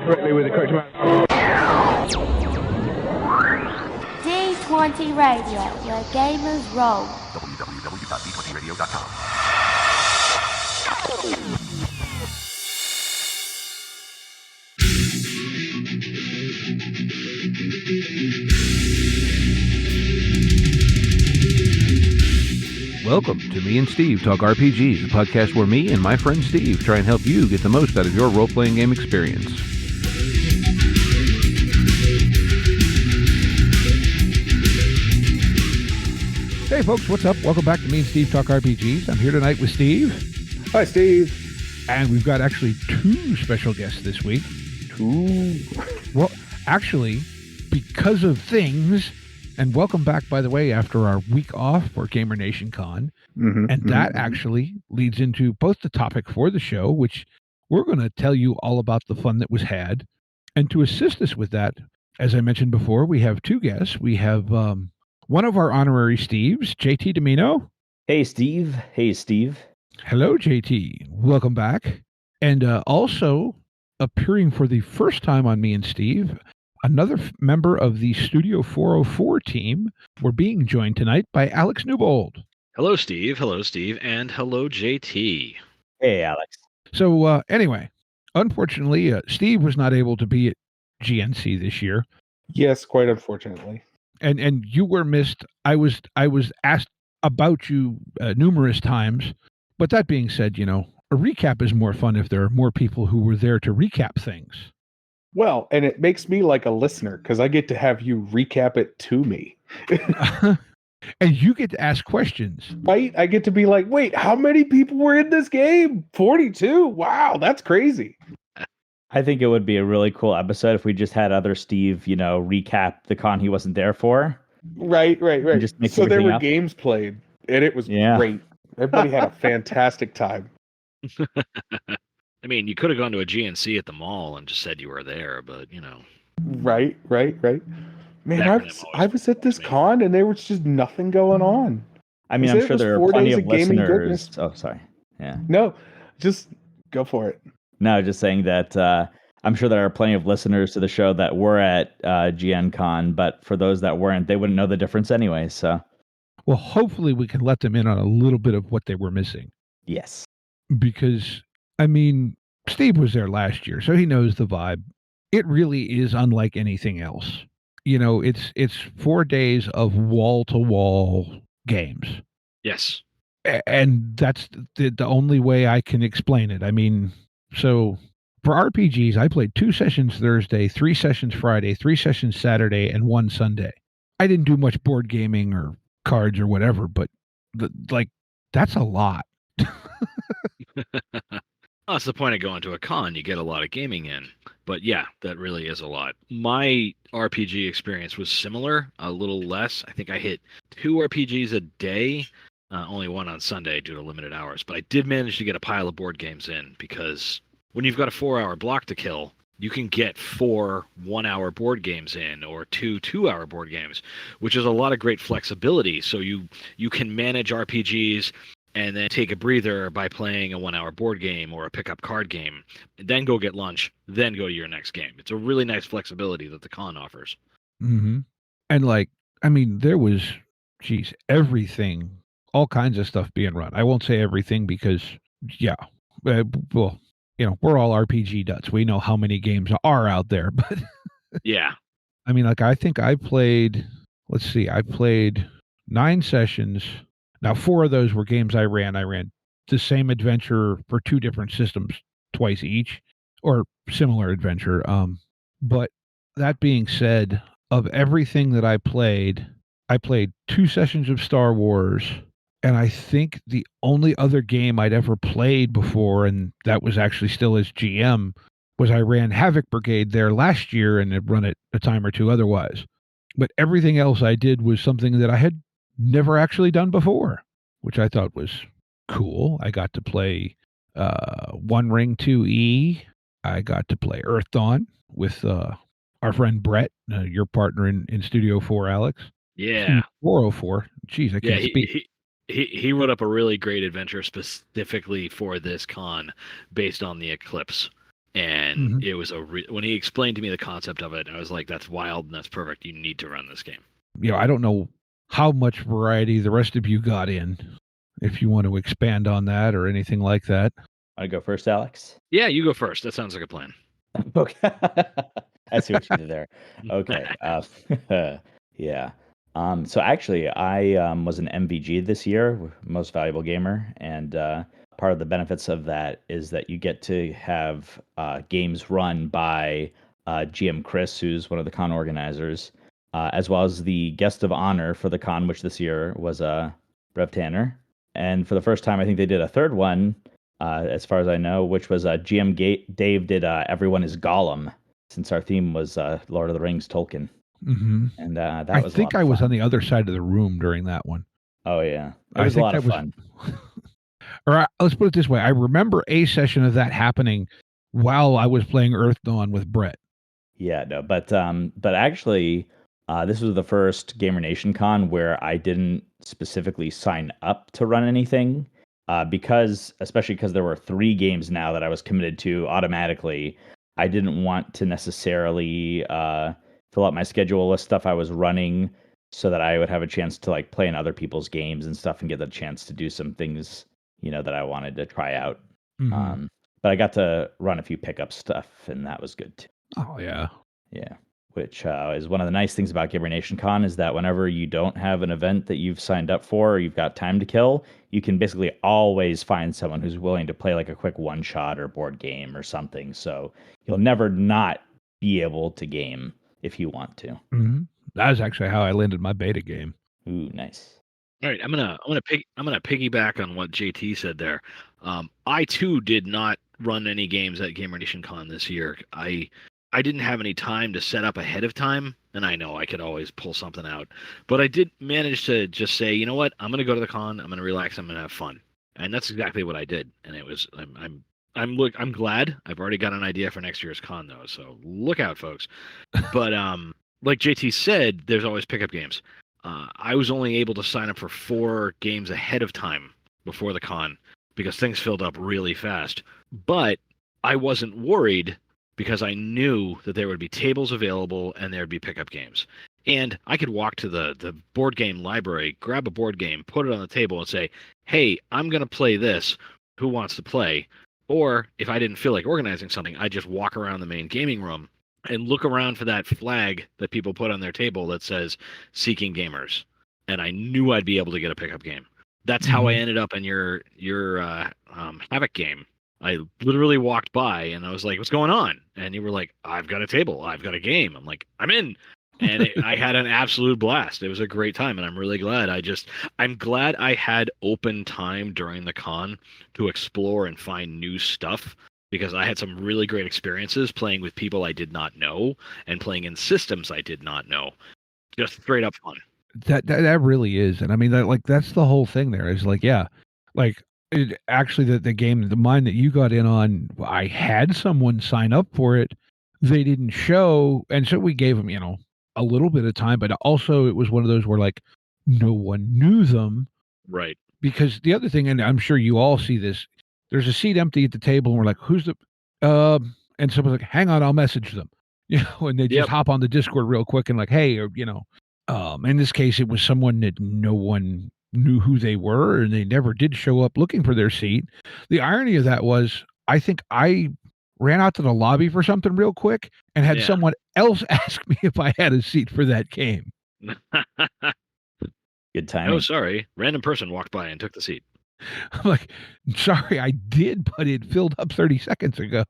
correctly with the correct amount. D20 Radio, where gamers roll. www.d20radio.com. Welcome to Me and Steve Talk RPGs, a podcast where me and my friend Steve try and help you get the most out of your role-playing game experience. Hey folks, what's up? Welcome back to Me and Steve Talk RPGs. I'm here tonight with Steve. Hi, Steve. And we've got actually two special guests this week. Two? Well, actually, because of things... And welcome back, by the way, after our week off for GamerNationCon. And that actually leads into both the topic for the show, which we're going to tell you all about the fun that was had. And to assist us with that, as I mentioned before, we have two guests. We have one of our honorary Steves, JT Domino. Hey, Steve. Hey, Steve. Hello, JT. Welcome back. And also appearing for the first time on Me and Steve, another member of the Studio 404 team. We're being joined tonight by Alex Newbold. Hello, Steve. Hello, Steve. And hello, JT. Hey, Alex. So anyway, unfortunately, Steve was not able to be at GNC this year. Yes, quite unfortunately. And you were missed. I was asked about you numerous times. But that being said, you know, a recap is more fun if there are more people who were there to recap things. Well, and it makes me like a listener because I get to have you recap it to me. And you get to ask questions. Right? I get to be like, wait, how many people were in this game? 42? Wow, that's crazy. I think it would be a really cool episode if we just had other Steve, you know, recap the con he wasn't there for. Right. Just mix So there were up. games played, and it was great. Everybody had a fantastic time. I mean, you could have gone to a GNC at the mall and just said you were there, but, you know. Right. Man, I was at this con, and there was just nothing going on. I mean, I'm sure there are plenty of listeners. Oh, sorry. Yeah. No, just go for it. No, just saying that I'm sure there are plenty of listeners to the show that were at GNCon, but for those that weren't, they wouldn't know the difference anyway, so. Well, hopefully we can let them in on a little bit of what they were missing. Yes. Because, I mean, Steve was there last year, so he knows the vibe. It really is unlike anything else. You know, it's 4 days of wall-to-wall games. Yes. And that's the only way I can explain it. I mean, so for RPGs, I played 2 sessions Thursday, 3 sessions Friday, 3 sessions Saturday, and 1 Sunday. I didn't do much board gaming or cards or whatever, but that's a lot. Well, that's the point of going to a con. You get a lot of gaming in. But yeah, that really is a lot. My RPG experience was similar, a little less. I think I hit 2 RPGs a day, only 1 on Sunday due to limited hours. But I did manage to get a pile of board games in because when you've got a 4-hour block to kill, you can get 4 1-hour board games in or 2 2-hour board games, which is a lot of great flexibility. So you can manage RPGs and then take a breather by playing a 1-hour board game or a pickup card game, then go get lunch, then go to your next game. It's a really nice flexibility that the con offers. Mm-hmm. And I mean, there was, everything, all kinds of stuff being run. I won't say everything because, well, you know, we're all RPG nuts. We know how many games are out there, but yeah. I mean, I think I played 9 sessions. Now, 4 of those were games I ran. I ran the same adventure for 2 different systems twice each, or similar adventure. But that being said, of everything that I played 2 sessions of Star Wars, and I think the only other game I'd ever played before, and that was actually still as GM, was I ran Havoc Brigade there last year and had run it a time or 2 otherwise. But everything else I did was something that I had never actually done before, which I thought was cool. I got to play One Ring 2E. I got to play Earth Dawn with our friend Brett, your partner in Studio 4, Alex. Yeah. 404. Jeez, I can't speak. He wrote up a really great adventure specifically for this con based on the eclipse. And it was when he explained to me the concept of it, I was like, that's wild and that's perfect. You need to run this game. I don't know how much variety the rest of you got in, if you want to expand on that or anything like that. Want to go first, Alex? Yeah, you go first. That sounds like a plan. Okay. I see what you did there. Okay. Yeah. So actually, I was an MVG this year, Most Valuable Gamer, and part of the benefits of that is that you get to have games run by GM Chris, who's one of the con organizers, as well as the guest of honor for the con, which this year was Rev Tanner. And for the first time, I think they did a third one, as far as I know, which was GM Dave did Everyone is Gollum, since our theme was Lord of the Rings Tolkien. Mm-hmm. And that was I think I was on the other side of the room during that one. Oh, yeah. It was a lot of fun. Let's put it this way. I remember a session of that happening while I was playing Earth Dawn with Brett. Yeah, no, but actually, this was the first GamerNationCon where I didn't specifically sign up to run anything, especially because there were 3 games now that I was committed to automatically. I didn't want to necessarily fill out my schedule with stuff I was running so that I would have a chance to like play in other people's games and stuff and get the chance to do some things, that I wanted to try out. Mm-hmm. But I got to run a few pickup stuff, and that was good too. Oh, yeah. Yeah. Which is one of the nice things about GamerNationCon is that whenever you don't have an event that you've signed up for or you've got time to kill, you can basically always find someone who's willing to play like a quick one-shot or board game or something. So you'll never not be able to game if you want to. Mm-hmm. That is actually how I landed my beta game. Ooh, nice. All right, I'm gonna piggyback on what JT said there. I too did not run any games at GamerNationCon this year. I didn't have any time to set up ahead of time, and I know I could always pull something out, but I did manage to just say, you know what, I'm gonna go to the con, I'm gonna relax, I'm gonna have fun, and that's exactly what I did. And it was I'm glad. I've already got an idea for next year's con though, so look out, folks. But like JT said, there's always pickup games. I was only able to sign up for 4 games ahead of time before the con because things filled up really fast. But I wasn't worried because I knew that there would be tables available and there would be pickup games. And I could walk to the board game library, grab a board game, put it on the table and say, hey, I'm going to play this. Who wants to play? Or if I didn't feel like organizing something, I'd just walk around the main gaming room and look around for that flag that people put on their table that says seeking gamers. And I knew I'd be able to get a pickup game. That's how I ended up in your Havoc game. I literally walked by and I was like, what's going on? And you were like, I've got a table. I've got a game. I'm like, I'm in. And I had an absolute blast. It was a great time. And I'm really glad. I'm glad I had open time during the con to explore and find new stuff, because I had some really great experiences playing with people I did not know and playing in systems I did not know. Just straight up fun. That really is. And I mean, that's the whole thing there is like, yeah, like actually the game, the mine that you got in on, I had someone sign up for it. They didn't show. And so we gave them, a little bit of time, but also it was one of those where like no one knew them. Right. Because the other thing, and I'm sure you all see this, there's a seat empty at the table and we're like, who's the, and someone's like, hang on, I'll message them, and they just hop on the Discord real quick and like, hey, or, in this case, it was someone that no one knew who they were and they never did show up looking for their seat. The irony of that was, I think I ran out to the lobby for something real quick and had someone else ask me if I had a seat for that game. Good timing. Oh, sorry. Random person walked by and took the seat. I'm like, sorry, I did, but it filled up 30 seconds ago.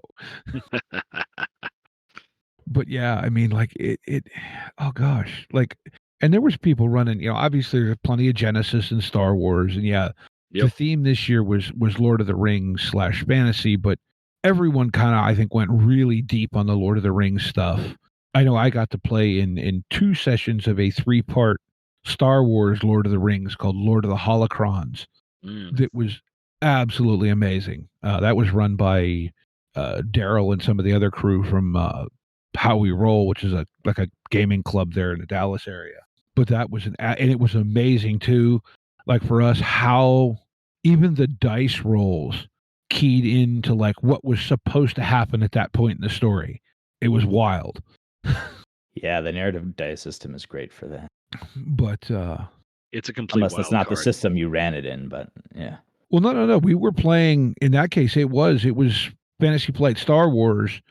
But yeah, I mean, like oh gosh, like, and there was people running, obviously there's plenty of Genesis and Star Wars, and the theme this year was Lord of the Rings / fantasy, but everyone kind of, I think, went really deep on the Lord of the Rings stuff. I know I got to play in 2 sessions of a 3-part Star Wars Lord of the Rings called Lord of the Holocrons. That was absolutely amazing. That was run by Daryl and some of the other crew from How We Roll, which is like a gaming club there in the Dallas area. But that was and it was amazing too. Like for us, how even the dice rolls keyed into like what was supposed to happen at that point in the story. It was wild. Yeah, the narrative dice system is great for that. But It's a complete Unless that's wild not the card. system you ran it in, but yeah. well, no. We were playing in that case. It was Fantasy Flight Star Wars,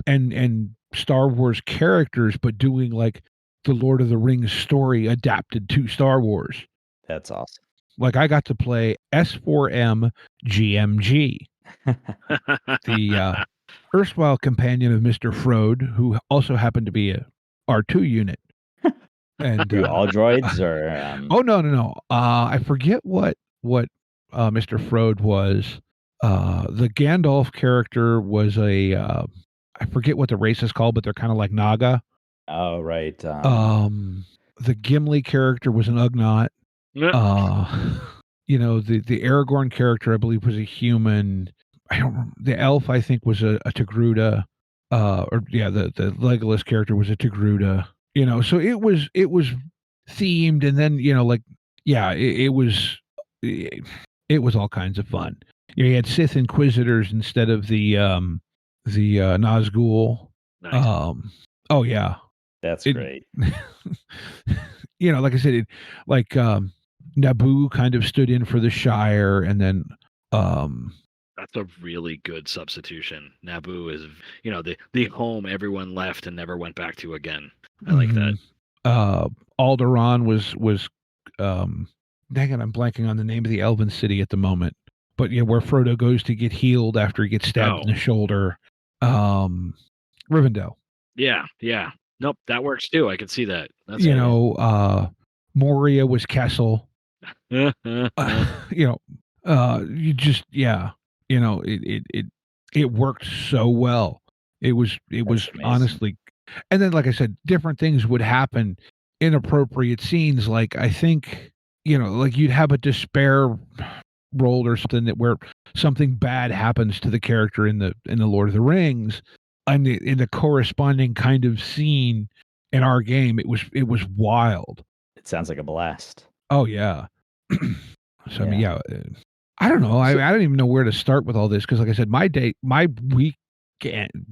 and Star Wars characters, but doing like the Lord of the Rings story adapted to Star Wars. That's awesome. Like I got to play S4M GMG, the erstwhile companion of Mr. Frode, who also happened to be a R2 unit. And Were you all droids or? oh no. I forget what Mr. Frode was. The Gandalf character was a I forget what the race is called, but they're kind of like Naga. Oh right. The Gimli character was an Ugnaught. You know, the Aragorn character I believe was a human. I don't remember. The elf I think was a Togruta. The Legolas character was a Togruta. You know, so it was themed, and then it was all kinds of fun. You had Sith Inquisitors instead of the Nazgul. Nice. Oh yeah, That's great. Like I said, Naboo kind of stood in for the Shire, and then that's a really good substitution. Naboo is, the home everyone left and never went back to again. I like that. Alderaan was dang it, I'm blanking on the name of the Elven city at the moment. But where Frodo goes to get healed after he gets stabbed in the shoulder. Rivendell. Yeah. Nope, that works too. I can see that. That's Moria was Kessel. It worked so well. It was honestly, and then like I said, different things would happen, inappropriate scenes. Like I think, like you'd have a despair roll or something where something bad happens to the character in the Lord of the Rings, and in the corresponding kind of scene in our game, it was wild. It sounds like a blast. Oh yeah. So I don't know. I don't even know where to start with all this because, like I said, my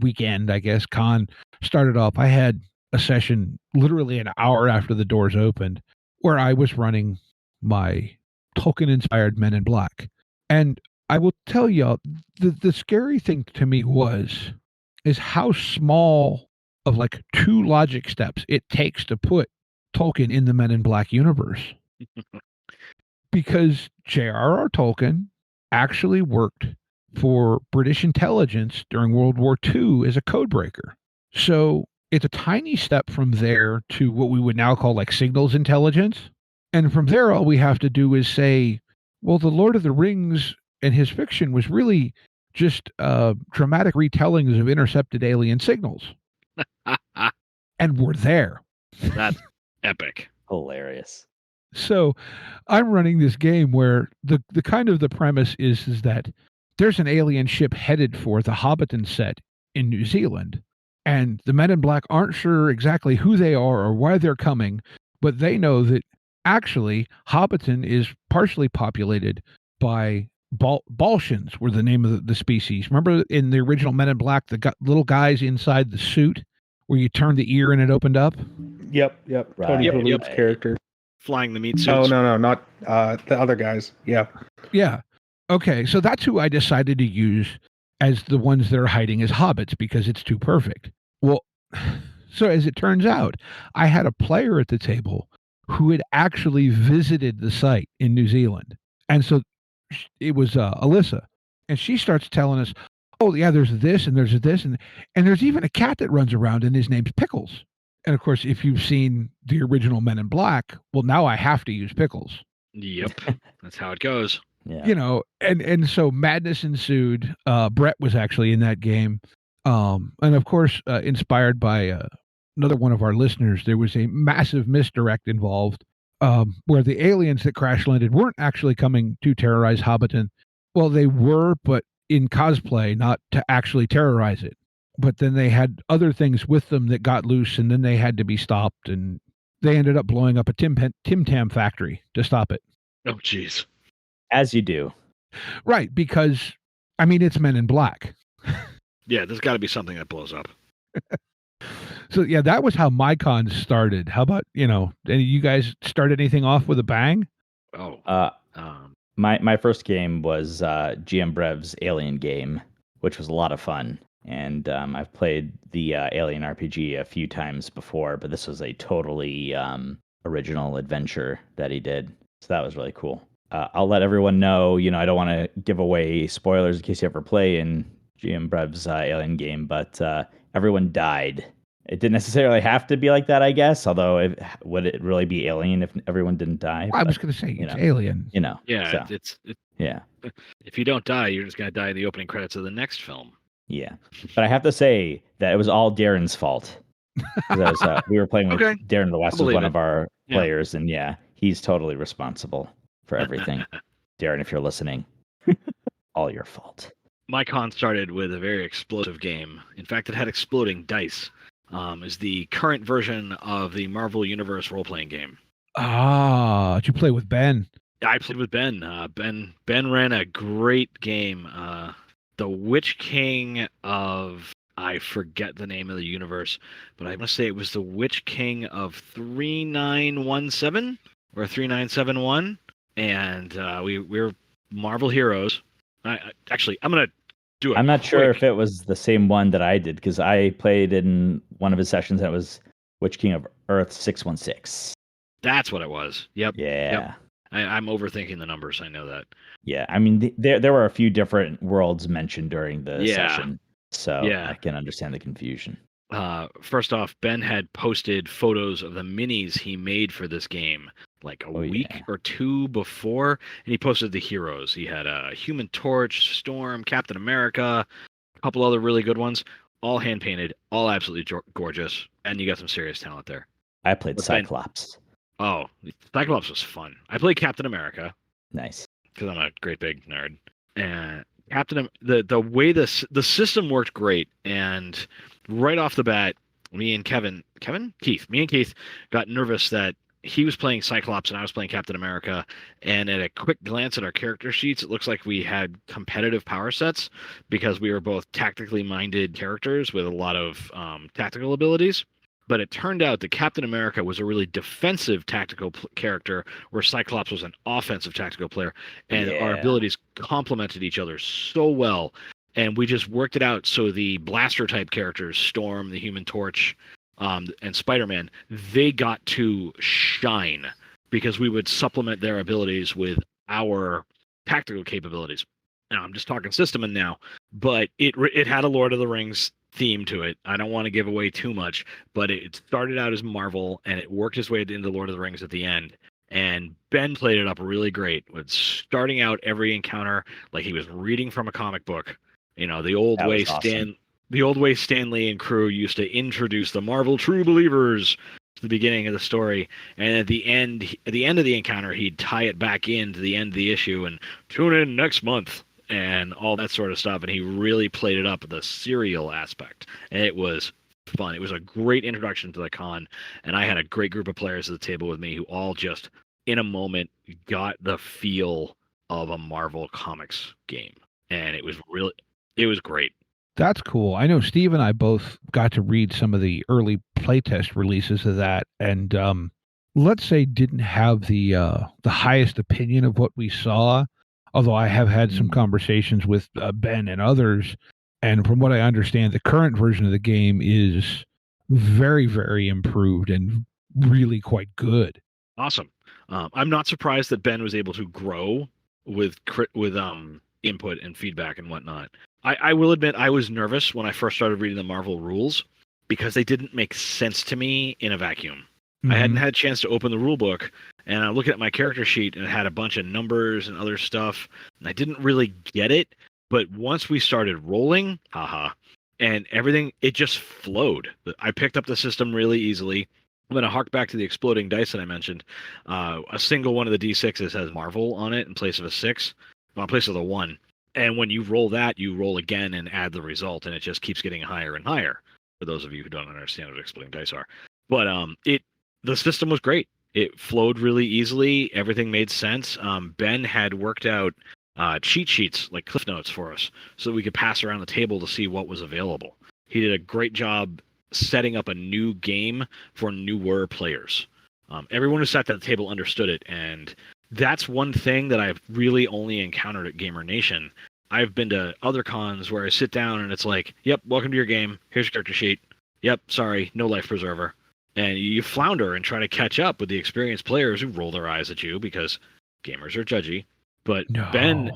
weekend, I guess, con started off. I had a session literally an hour after the doors opened, where I was running my Tolkien-inspired Men in Black, and I will tell you, the scary thing to me is how small of like 2 logic steps it takes to put Tolkien in the Men in Black universe. Because J.R.R. Tolkien actually worked for British intelligence during World War II as a codebreaker. So it's a tiny step from there to what we would now call like signals intelligence. And from there, all we have to do is say, well, the Lord of the Rings and his fiction was really just dramatic retellings of intercepted alien signals. And we're there. That's epic. Hilarious. So I'm running this game where the kind of the premise is that there's an alien ship headed for the Hobbiton set in New Zealand, and the Men in Black aren't sure exactly who they are or why they're coming, but they know that actually Hobbiton is partially populated by Balshans, were the name of the species. Remember in the original Men in Black, the little guys inside the suit where you turned the ear and it opened up? Yep. Right. Tony Shalhoub's character. Flying the meat suits. Oh, no, not the other guys. Yeah. Yeah. Okay, so that's who I decided to use as the ones that are hiding as hobbits because it's too perfect. Well, so as it turns out, I had a player at the table who had actually visited the site in New Zealand. And so it was Alyssa. And she starts telling us, oh, yeah, there's this and there's this. And there's even a cat that runs around and his name's Pickles. And of course, if you've seen the original Men in Black, well, now I have to use Pickles. Yep. That's how it goes. Yeah. And so madness ensued. Brett was actually in that game. And of course, inspired by another one of our listeners, there was a massive misdirect involved where the aliens that crash landed weren't actually coming to terrorize Hobbiton. Well, they were, but in cosplay, not to actually terrorize it. But then they had other things with them that got loose, and then they had to be stopped, and they ended up blowing up a Tim Tam factory to stop it. Oh, jeez. As you do. Right, because I mean, it's Men in Black. Yeah, there's got to be something that blows up. So yeah, that was how my con started. How about, any you guys start anything off with a bang? Oh, My first game was GM Brev's Alien game, which was a lot of fun. And I've played the Alien RPG a few times before, but this was a totally original adventure that he did. So that was really cool. I'll let everyone know, I don't want to give away spoilers in case you ever play in GM Brev's Alien game, but everyone died. It didn't necessarily have to be like that, I guess, although would it really be Alien if everyone didn't die? I was going to say, it's Alien. yeah, so, yeah. If you don't die, you're just going to die in the opening credits of the next film. Yeah. But I have to say that it was all Darren's fault. We were playing with Darren the West, was one of our players, and he's totally responsible for everything. Darren, if you're listening, all your fault. My con started with a very explosive game. In fact, it had exploding dice. Is the current version of the Marvel Universe role-playing game. Did you play with Ben? I played with Ben. Ben ran a great game. The Witch King of... I forget the name of the universe, but I want to say it was the Witch King of 3917 or 3971, and we're Marvel heroes. I'm going to do it. I'm not sure if it was the same one that I did, because I played in one of his sessions that was Witch King of Earth 616. That's what it was. Yep. Yeah. Yep. I'm overthinking the numbers. I know that. Yeah. I mean, there were a few different worlds mentioned during the session, so I can understand the confusion. First off, Ben had posted photos of the minis he made for this game like a week or two before, and he posted the heroes. He had a Human Torch, Storm, Captain America, a couple other really good ones, all hand painted, all absolutely gorgeous, and you got some serious talent there. I played Cyclops. Cyclops was fun. I played Captain America. Nice, because I'm a great big nerd. And the way the system worked great, and right off the bat, me and Keith got nervous that he was playing Cyclops and I was playing Captain America, and at a quick glance at our character sheets, it looks like we had competitive power sets because we were both tactically minded characters with a lot of tactical abilities. But it turned out that Captain America was a really defensive tactical character, where Cyclops was an offensive tactical player, and our abilities complemented each other so well. And we just worked it out so the blaster type characters, Storm, the Human Torch, and Spider-Man, they got to shine because we would supplement their abilities with our tactical capabilities. Now, I'm just talking system now, but it had a Lord of the Rings theme to it. I don't want to give away too much, but it started out as Marvel, and it worked its way into Lord of the Rings at the end. And Ben played it up really great with starting out every encounter like he was reading from a comic book. The old way the old way Stan Lee and crew used to introduce the Marvel True Believers to the beginning of the story, and at the end of the encounter, he'd tie it back into the end of the issue and tune in next month and all that sort of stuff. And he really played it up with the serial aspect, and it was fun. It was a great introduction to the con, and I had a great group of players at the table with me who all just in a moment got the feel of a Marvel Comics game, and it was great. That's cool. I know Steve and I both got to read some of the early playtest releases of that, and let's say didn't have the highest opinion of what we saw, although I have had some conversations with Ben and others, and from what I understand, the current version of the game is very, very improved and really quite good. Awesome. I'm not surprised that Ben was able to grow with input and feedback and whatnot. I will admit I was nervous when I first started reading the Marvel rules because they didn't make sense to me in a vacuum. Mm-hmm. I hadn't had a chance to open the rule book, and I'm looking at my character sheet, and it had a bunch of numbers and other stuff, and I didn't really get it. But once we started rolling, and everything, it just flowed. I picked up the system really easily. I'm going to hark back to the exploding dice that I mentioned. A single one of the D6s has Marvel on it in place of a 6, in place of the 1. And when you roll that, you roll again and add the result, and it just keeps getting higher and higher, for those of you who don't understand what exploding dice are. But the system was great. It flowed really easily. Everything made sense. Ben had worked out cheat sheets, like cliff notes for us, so that we could pass around the table to see what was available. He did a great job setting up a new game for newer players. Everyone who sat at the table understood it, and that's one thing that I've really only encountered at GamerNation. I've been to other cons where I sit down and it's like, yep, welcome to your game. Here's your character sheet. Yep, sorry, no life preserver. And you flounder and try to catch up with the experienced players who roll their eyes at you because gamers are judgy. But No. Ben,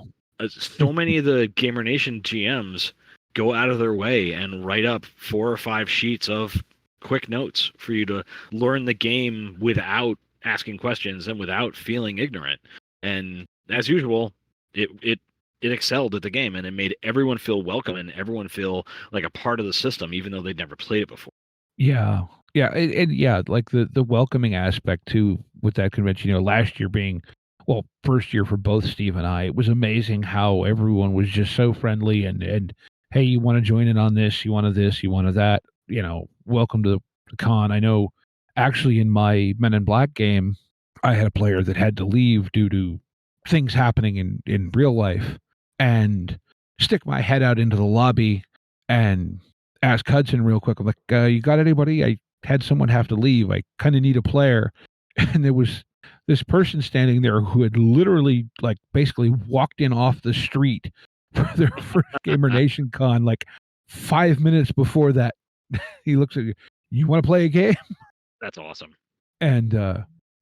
so many of the GamerNation GMs go out of their way and write up 4 or 5 sheets of quick notes for you to learn the game without asking questions and without feeling ignorant. And as usual, it excelled at the game, and it made everyone feel welcome and everyone feel like a part of the system, even though they'd never played it before. Yeah. Yeah. And yeah, like the welcoming aspect too with that convention, last year being, well, first year for both Steve and I, it was amazing how everyone was just so friendly and hey, you want to join in on this, you want this, you want that, welcome to the con. I know actually in my Men in Black game, I had a player that had to leave due to things happening in real life, and stick my head out into the lobby and ask Hudson real quick. I'm like, you got anybody? I had someone have to leave. I kind of need a player. And there was this person standing there who had literally like basically walked in off the street for their first GamerNationCon like 5 minutes before that. He looks at you want to play a game? That's awesome. And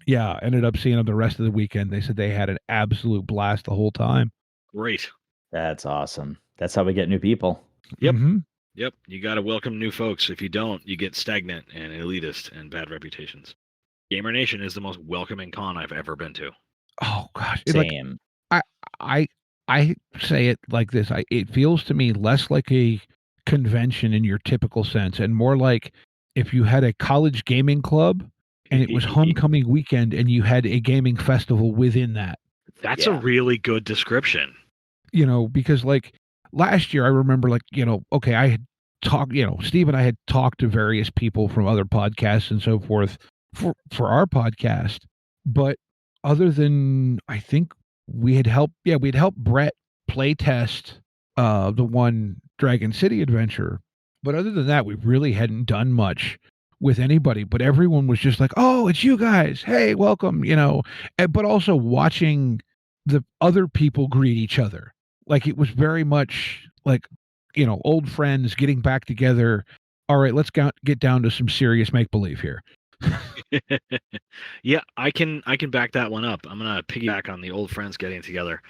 yeah, ended up seeing them the rest of the weekend. They said they had an absolute blast the whole time. Great. That's awesome. That's how we get new people. Yep. Mm-hmm. Yep. You got to welcome new folks. If you don't, you get stagnant and elitist and bad reputations. GamerNation is the most welcoming con I've ever been to. Oh gosh, Same. I say it like this. It feels to me less like a convention in your typical sense, and more like if you had a college gaming club and it was homecoming weekend and you had a gaming festival within that. That's a really good description. Because like last year I remember okay, I had talked, Steve and I had talked to various people from other podcasts and so forth for our podcast. But other than, I think we'd helped Brett play test the one Dragon City adventure. But other than that, we really hadn't done much with anybody, but everyone was just like, oh, it's you guys. Hey, welcome, but also watching the other people greet each other. Like it was very much like, old friends getting back together. All right, let's get down to some serious make-believe here. Yeah, I can back that one up. I'm gonna piggyback on the old friends getting together.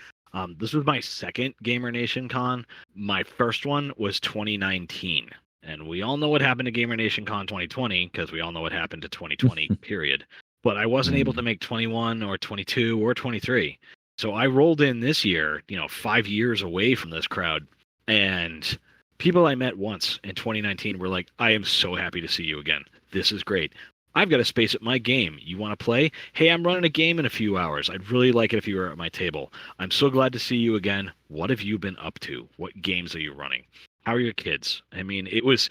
This was my second GamerNationCon. My first one was 2019. And we all know what happened to GamerNationCon 2020 because we all know what happened to 2020, period. But I wasn't able to make 21 or 22 or 23. So I rolled in this year, 5 years away from this crowd. And people I met once in 2019 were like, I am so happy to see you again. This is great. I've got a space at my game. You want to play? Hey, I'm running a game in a few hours. I'd really like it if you were at my table. I'm so glad to see you again. What have you been up to? What games are you running? How are your kids? I mean, it was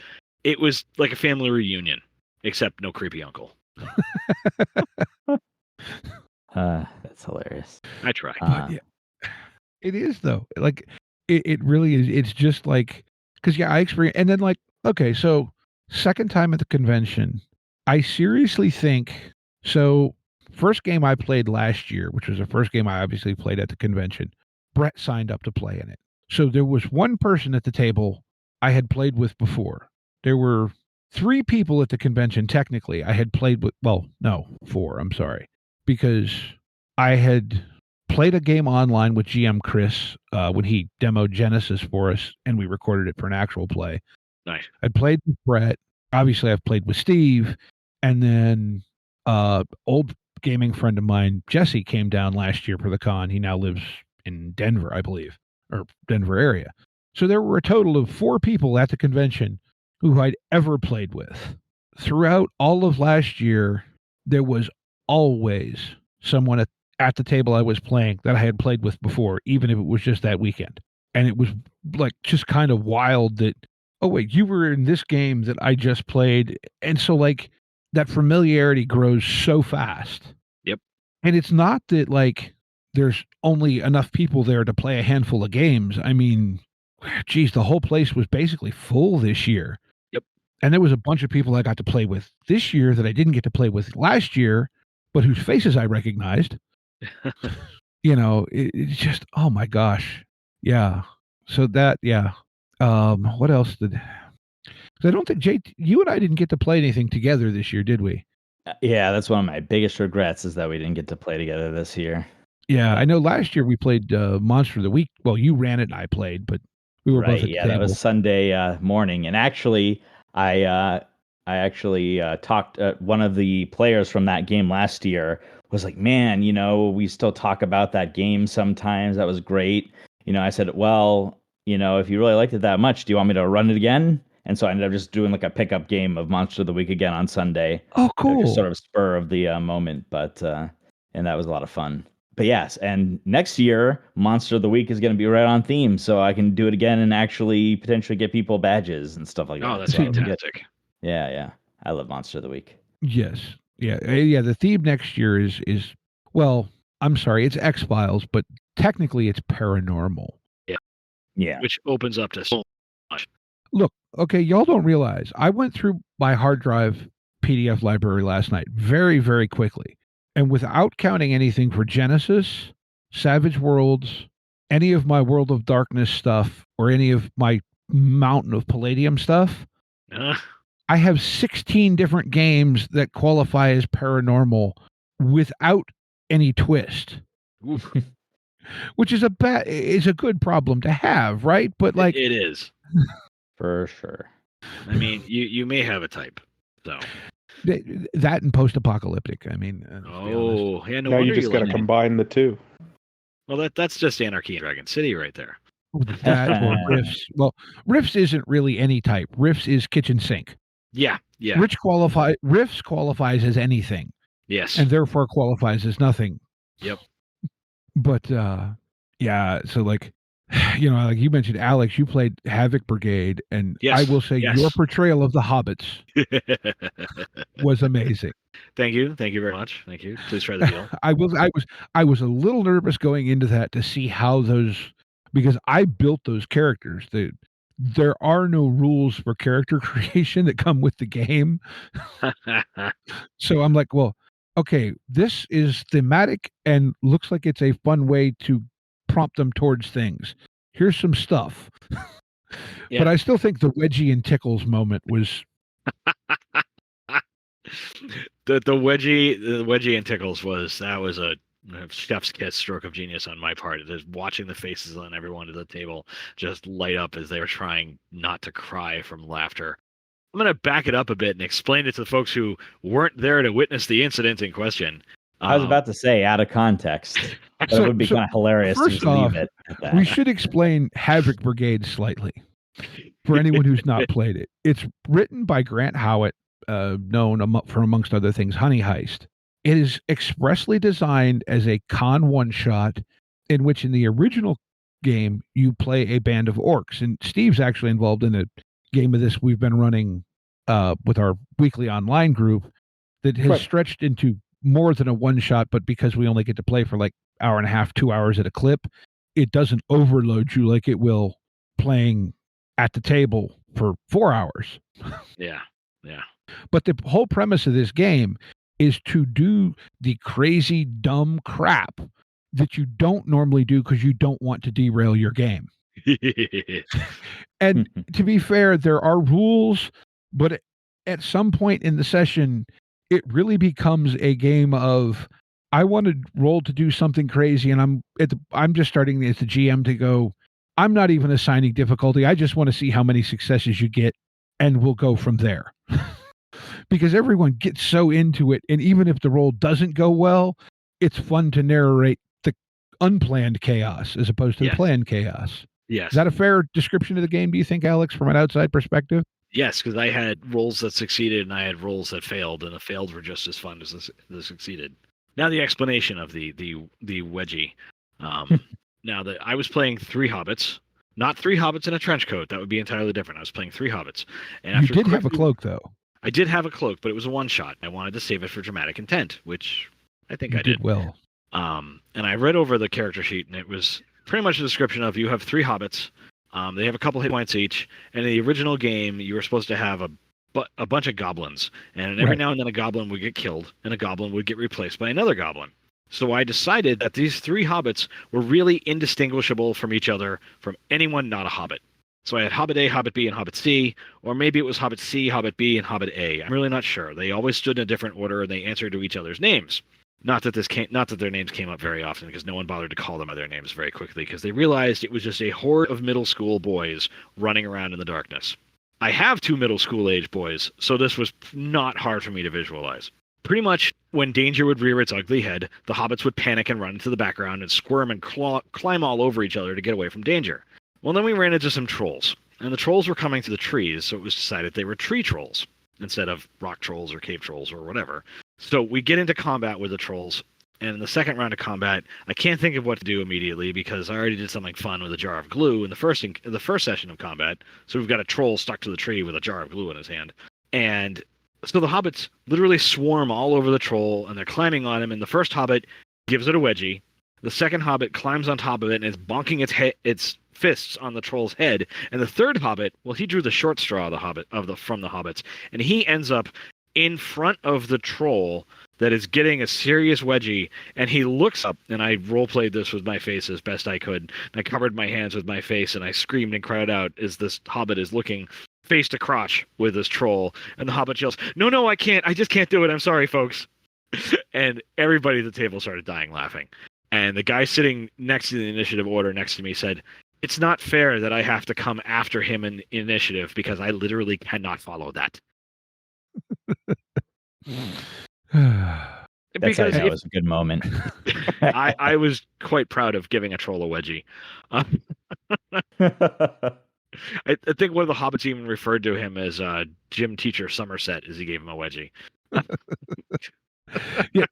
like a family reunion, except no creepy uncle. That's hilarious. I try. But yeah, it is though. Like it really is. It's just like, because I experienced, and then like, okay, so second time at the convention, I seriously think, so first game I played last year, which was the first game I obviously played at the convention, Brett signed up to play in it. So there was one person at the table I had played with before. There were 3 people at the convention, technically, I had played with, well, no, 4, I'm sorry. Because I had played a game online with GM Chris when he demoed Genesis for us, and we recorded it for an actual play. Nice. I'd played with Brett. Obviously, I've played with Steve. And then old gaming friend of mine, Jesse, came down last year for the con. He now lives in Denver, I believe, or Denver area. So there were a total of 4 people at the convention who I'd ever played with. Throughout all of last year, there was always someone at the table I was playing that I had played with before, even if it was just that weekend. And it was like just kind of wild that, oh wait, you were in this game that I just played. And so like that familiarity grows so fast. Yep. And it's not that like there's only enough people there to play a handful of games. I mean, geez, the whole place was basically full this year. Yep. And there was a bunch of people I got to play with this year that I didn't get to play with last year, but whose faces I recognized. It's just, oh my gosh. Yeah. So that, yeah. What else did? Because I don't think, Jay, you and I didn't get to play anything together this year, did we? Yeah, that's one of my biggest regrets is that we didn't get to play together this year. Yeah, I know last year we played Monster of the Week. Well, you ran it and I played, but we were both at the table. That was Sunday morning. And actually, I talked, one of the players from that game last year was like, man, we still talk about that game sometimes. That was great. I said, well, if you really liked it that much, do you want me to run it again? And so I ended up just doing like a pickup game of Monster of the Week again on Sunday. Oh, cool. Just sort of spur of the moment, but and that was a lot of fun. But yes, and next year, Monster of the Week is going to be right on theme, so I can do it again and actually potentially get people badges and stuff like that. Oh, that's so fantastic. Yeah. I love Monster of the Week. Yes. Yeah. The theme next year is well, I'm sorry, it's X-Files, but technically it's paranormal. Yeah. Which opens up to so much. Look, okay, y'all don't realize I went through my hard drive PDF library last night very, very quickly. And without counting anything for Genesis, Savage Worlds, any of my World of Darkness stuff, or any of my Mountain of Palladium stuff, I have 16 different games that qualify as paranormal without any twist. Which is a good problem to have, right? But like it is. For sure. I mean, you may have a type, so that and post-apocalyptic. I mean, no now you just got to combine the two. Well, that's just Anarchy in Dragon City right there. That or Riffs. Well, Riffs isn't really any type. Riffs is kitchen sink. Yeah. Riffs qualifies as anything. Yes, and therefore qualifies as nothing. Yep. But yeah, so like like you mentioned, Alex, you played Havoc Brigade, and I will say your portrayal of the hobbits was amazing. Thank you very much. Thank you. Please try the deal. I was a little nervous going into that to see how those, because I built those characters. There are no rules for character creation that come with the game. So I'm like, well, okay, this is thematic and looks like it's a fun way to prompt them towards things. Here's some stuff. But I still think the Wedgie and Tickles moment was the Wedgie and Tickles was a chef's kiss, stroke of genius on my part. Just watching the faces on everyone at the table just light up as they were trying not to cry from laughter. I'm going to back it up a bit and explain it to the folks who weren't there to witness the incident in question. I was about to say out of context, but it would be kind of hilarious to just leave it at that. We should explain Havoc Brigade slightly for anyone who's not played it. It's written by Grant Howitt, known for, amongst other things, Honey Heist. It is expressly designed as a con one-shot in which in the original game you play a band of orcs. And Steve's actually involved in a game of this we've been running with our weekly online group that has stretched into more than a one-shot, but because we only get to play for like hour and a half, 2 hours at a clip, it doesn't overload you like it will playing at the table for 4 hours. Yeah. But the whole premise of this game is to do the crazy, dumb crap that you don't normally do because you don't want to derail your game. And to be fair, there are rules, but at some point in the session, it really becomes a game of, I want to roll to do something crazy, and I'm just starting as the GM to go, I'm not even assigning difficulty. I just want to see how many successes you get, and we'll go from there. Because everyone gets so into it, and even if the roll doesn't go well, it's fun to narrate the unplanned chaos as opposed to the planned chaos. Yes. Is that a fair description of the game, do you think, Alex, from an outside perspective? Yes, because I had rolls that succeeded and I had rolls that failed, and the failed were just as fun as the succeeded. Now the explanation of the wedgie. Now that I was playing 3 hobbits, not 3 hobbits in a trench coat. That would be entirely different. I was playing 3 hobbits. And after you did have a cloak, though. I did have a cloak, but it was a one-shot. I wanted to save it for dramatic intent, which I think I did. Well. And I read over the character sheet, and it was pretty much a description of you have 3 hobbits. They have a couple hit points each. And in the original game, you were supposed to have a bunch of goblins, and every now and then a goblin would get killed, and a goblin would get replaced by another goblin. So I decided that these 3 hobbits were really indistinguishable from each other from anyone not a hobbit. So I had Hobbit A, Hobbit B, and Hobbit C, or maybe it was Hobbit C, Hobbit B, and Hobbit A. I'm really not sure. They always stood in a different order, and they answered to each other's names. Not that their names came up very often, because no one bothered to call them by their names very quickly, because they realized it was just a horde of middle school boys running around in the darkness. I have 2 middle school age boys, so this was not hard for me to visualize. Pretty much when danger would rear its ugly head, the hobbits would panic and run into the background and squirm and climb all over each other to get away from danger. Well, then we ran into some trolls, and the trolls were coming through the trees, so it was decided they were tree trolls instead of rock trolls or cave trolls or whatever. So we get into combat with the trolls, and in the second round of combat, I can't think of what to do immediately because I already did something fun with a jar of glue in the first session of combat. So we've got a troll stuck to the tree with a jar of glue in his hand. And so the hobbits literally swarm all over the troll, and they're climbing on him, and the first hobbit gives it a wedgie. The second hobbit climbs on top of it and is bonking its fists on the troll's head. And the third hobbit, well, he drew the short straw from the hobbits, and he ends up in front of the troll that is getting a serious wedgie, and he looks up, and I role-played this with my face as best I could, and I covered my hands with my face, and I screamed and cried out as this hobbit is looking face to crotch with this troll, and the hobbit yells, no, I can't, I just can't do it, I'm sorry, folks. And everybody at the table started dying laughing. And the guy sitting next to the initiative order next to me said, it's not fair that I have to come after him in initiative because I literally cannot follow that. That's how it was a good moment. I was quite proud of giving a troll a wedgie. I think one of the hobbits even referred to him as gym teacher Somerset as he gave him a wedgie. Yeah,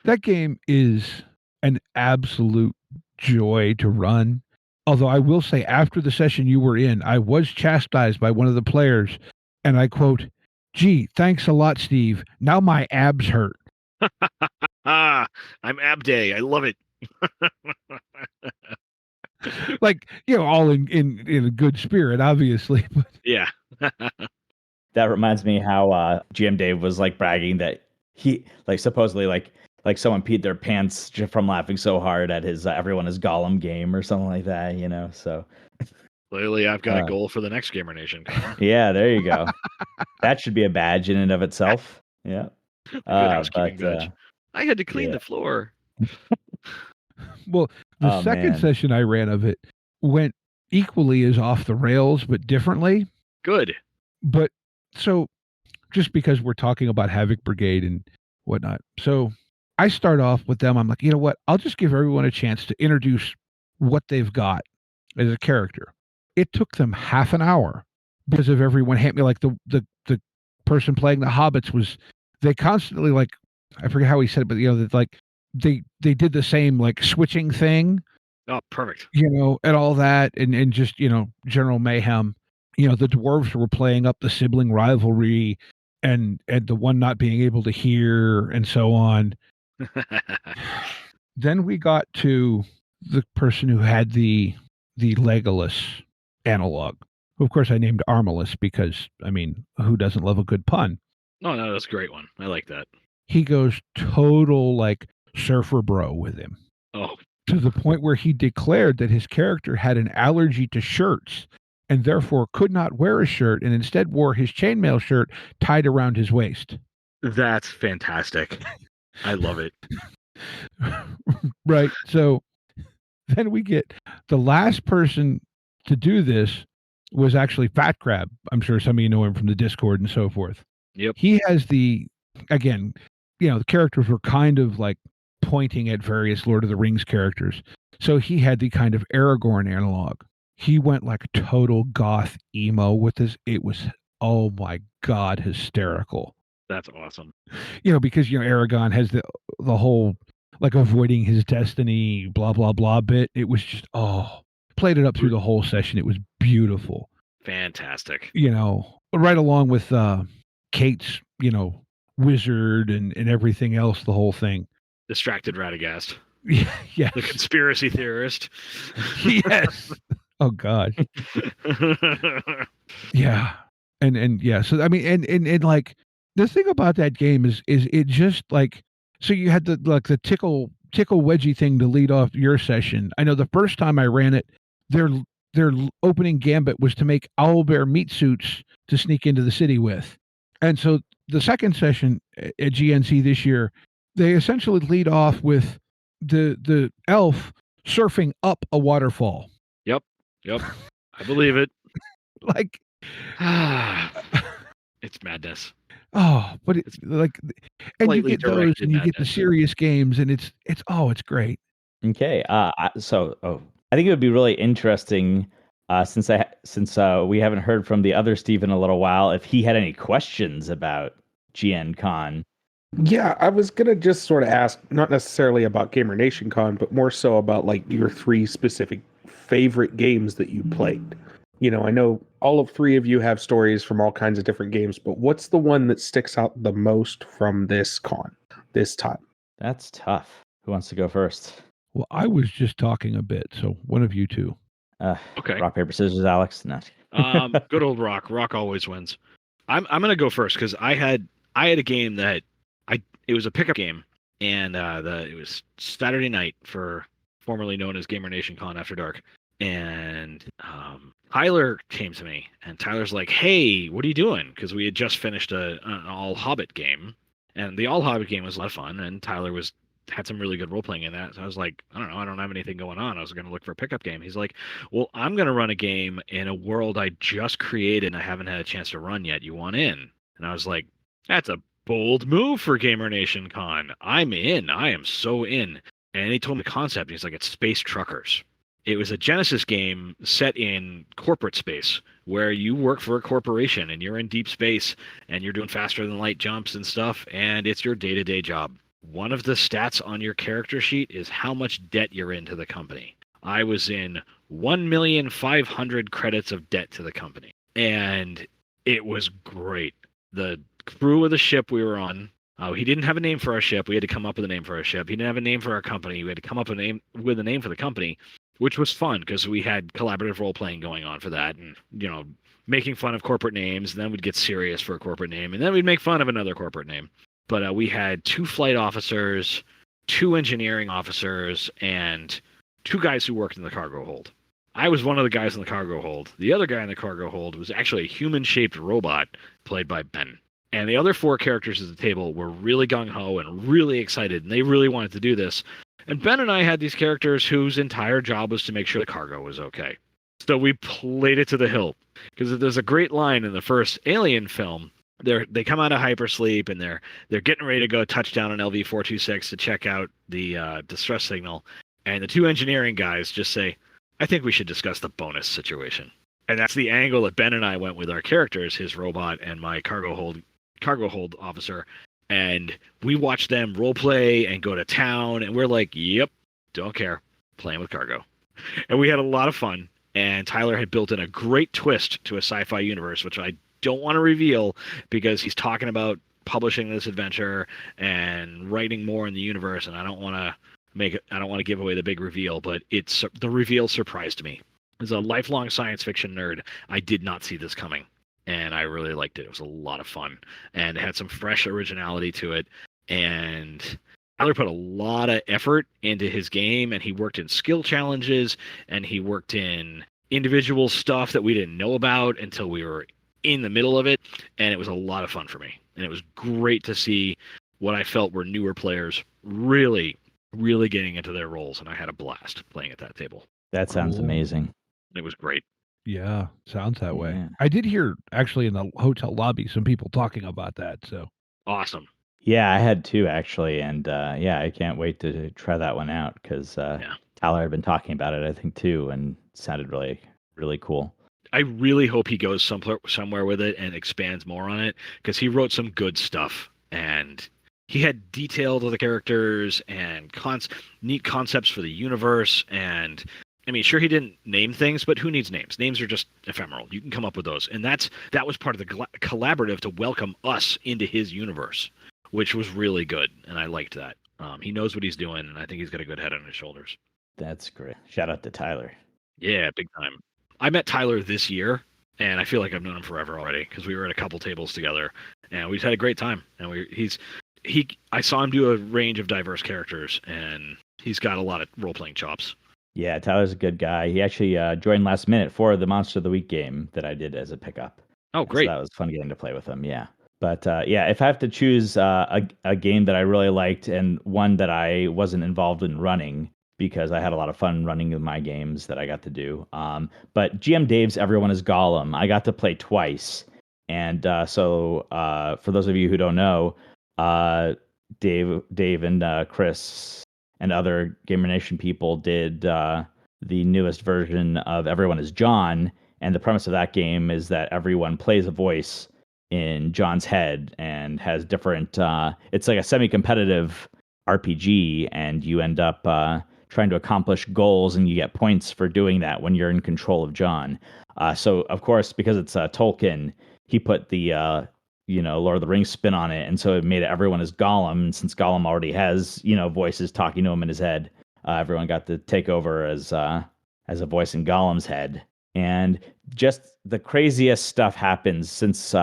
that game is an absolute joy to run. Although I will say, after the session you were in, I was chastised by one of the players, and I quote, "Gee, thanks a lot, Steve. Now my abs hurt." I'm ab day. I love it. Like, all in a good spirit, obviously. But yeah. That reminds me how GM Dave was like bragging that he supposedly like someone peed their pants from laughing so hard at his everyone is Gollum game or something like that, so clearly I've got a goal for the next GamerNation. Yeah, there you go. That should be a badge in and of itself. Yeah. Good housekeeping badge. I had to clean the floor. Well, the second session I ran of it went equally as off the rails, but differently. Good. But so just because we're talking about Havoc Brigade and whatnot. So I start off with them. I'm like, you know what? I'll just give everyone a chance to introduce what they've got as a character. It took them half an hour because of everyone hit me. Like the person playing the hobbits they constantly, like, I forget how he said it, but like they did the same like switching thing. Oh, perfect. And all that, and just general mayhem. The dwarves were playing up the sibling rivalry, and the one not being able to hear, and so on. Then we got to the person who had the Legolas analog, who of course I named Armalus because, who doesn't love a good pun? No, that's a great one. I like that. He goes total like surfer bro with him. Oh. To the point where he declared that his character had an allergy to shirts and therefore could not wear a shirt and instead wore his chainmail shirt tied around his waist. That's fantastic. I love it. Right. So then we get the last person to do this was actually Fat Crab. I'm sure some of you know him from the Discord and so forth. Yep. He has the characters were kind of like pointing at various Lord of the Rings characters. So he had the kind of Aragorn analog. He went like total goth emo with this. It was, oh my God, hysterical. That's awesome. Because, Aragorn has the whole like avoiding his destiny, blah, blah, blah bit. It was just, played it up through the whole session. It was beautiful. Fantastic. Right along with Kate's, wizard and everything else, the whole thing. Distracted Radagast, Yes. the conspiracy theorist. Yes. Oh God. Yeah. And yeah. So I mean, and like the thing about that game is it just like, so you had the tickle wedgie thing to lead off your session. I know the first time I ran it, their opening gambit was to make owlbear meat suits to sneak into the city with. And so the second session at GNC this year, they essentially lead off with the elf surfing up a waterfall. Yep. I believe it. Like, It's madness. oh, but it's like, and you Slightly get those, directed and you get the madness. serious games, and it's great. Okay. So I think it would be really interesting, since we haven't heard from the other Steve in a little while, if he had any questions about GNCon. Yeah, I was gonna just sort of ask, not necessarily about GamerNationCon, but more so about like your 3 specific favorite games that you played. You know, I know all of 3 of you have stories from all kinds of different games, but what's the one that sticks out the most from this con, this time? That's tough. Who wants to go first? Well, I was just talking a bit, so one of you two. Okay. Rock, paper, scissors, Alex. No. Good old Rock. Rock always wins. I'm gonna go first because I had a game that it was a pickup game, and it was Saturday night for formerly known as GamerNationCon After Dark, and Tyler came to me, and Tyler's like, "Hey, what are you doing?" Because we had just finished an All Hobbit game, and the All Hobbit game was a lot of fun, and Tyler had some really good role playing in that. So I was like, I don't know, I don't have anything going on. I was going to look for a pickup game. He's like, well, I'm going to run a game in a world I just created and I haven't had a chance to run yet. You want in? And I was like, that's a bold move for GamerNationCon. I'm in. I am so in. And he told me the concept. He's like, it's Space Truckers. It was a Genesis game set in corporate space where you work for a corporation and you're in deep space and you're doing faster than light jumps and stuff. And it's your day-to-day job. One of the stats on your character sheet is how much debt you're in to the company. I was in 1,500,000 credits of debt to the company. And it was great. The crew of the ship we were on, he didn't have a name for our ship. We had to come up with a name for our ship. He didn't have a name for our company. We had to come up with a name for the company, which was fun because we had collaborative role-playing going on for that. And, you know, making fun of corporate names. And then we'd get serious for a corporate name. And then we'd make fun of another corporate name. But we had 2 flight officers, 2 engineering officers, and 2 guys who worked in the cargo hold. I was one of the guys in the cargo hold. The other guy in the cargo hold was actually a human-shaped robot played by Ben. And the other 4 characters at the table were really gung-ho and really excited, and they really wanted to do this. And Ben and I had these characters whose entire job was to make sure the cargo was okay. So we played it to the hilt. Because there's a great line in the first Alien film. They come out of hypersleep and they're getting ready to go touchdown on LV-426 to check out the distress signal, and the 2 engineering guys just say, "I think we should discuss the bonus situation." And that's the angle that Ben and I went with our characters, his robot and my cargo hold officer, and we watched them role play and go to town, and we're like, "Yep, don't care, playing with cargo," and we had a lot of fun. And Tyler had built in a great twist to a sci-fi universe, which I don't want to reveal because he's talking about publishing this adventure and writing more in the universe, and I don't want to give away the big reveal, but the reveal surprised me. As a lifelong science fiction nerd, I did not see this coming, and I really liked it. It was a lot of fun, and it had some fresh originality to it, and Tyler put a lot of effort into his game, and he worked in skill challenges, and he worked in individual stuff that we didn't know about until we were in the middle of it, and it was a lot of fun for me. And it was great to see what I felt were newer players really, really getting into their roles, and I had a blast playing at that table. That sounds Cool. amazing. It was great. Yeah, sounds that way. Yeah. I did hear actually in the hotel lobby some people talking about that. So Awesome. Yeah, I had 2 actually, and I can't wait to try that one out because Tyler had been talking about it, I think, too, and it sounded really, really cool. I really hope he goes somewhere with it and expands more on it, because he wrote some good stuff, and he had detailed the characters and neat concepts for the universe. And I mean, sure, he didn't name things, but who needs names? Names are just ephemeral. You can come up with those, and that was part of the collaborative to welcome us into his universe, which was really good, and I liked that. He knows what he's doing, and I think he's got a good head on his shoulders. That's great. Shout out to Tyler. Yeah, big time. I met Tyler this year, and I feel like I've known him forever already because we were at a couple tables together, and we just had a great time. And I saw him do a range of diverse characters, and he's got a lot of role playing chops. Yeah, Tyler's a good guy. He actually joined last minute for the Monster of the Week game that I did as a pickup. Oh, great! So that was fun getting to play with him. Yeah. But yeah, if I have to choose a game that I really liked and one that I wasn't involved in running because I had a lot of fun running with my games that I got to do. But GM Dave's Everyone is Gollum, I got to play twice. And so for those of you who don't know, Dave and Chris and other GamerNation people did the newest version of Everyone is John. And the premise of that game is that everyone plays a voice in John's head and has different it's like a semi-competitive RPG, and you end up trying to accomplish goals, and you get points for doing that when you're in control of John. So of course, because it's Tolkien, he put the Lord of the Rings spin on it, and so it made it Everyone is Gollum. And since Gollum already has voices talking to him in his head, everyone got to take over as a voice in Gollum's head. And just the craziest stuff happens since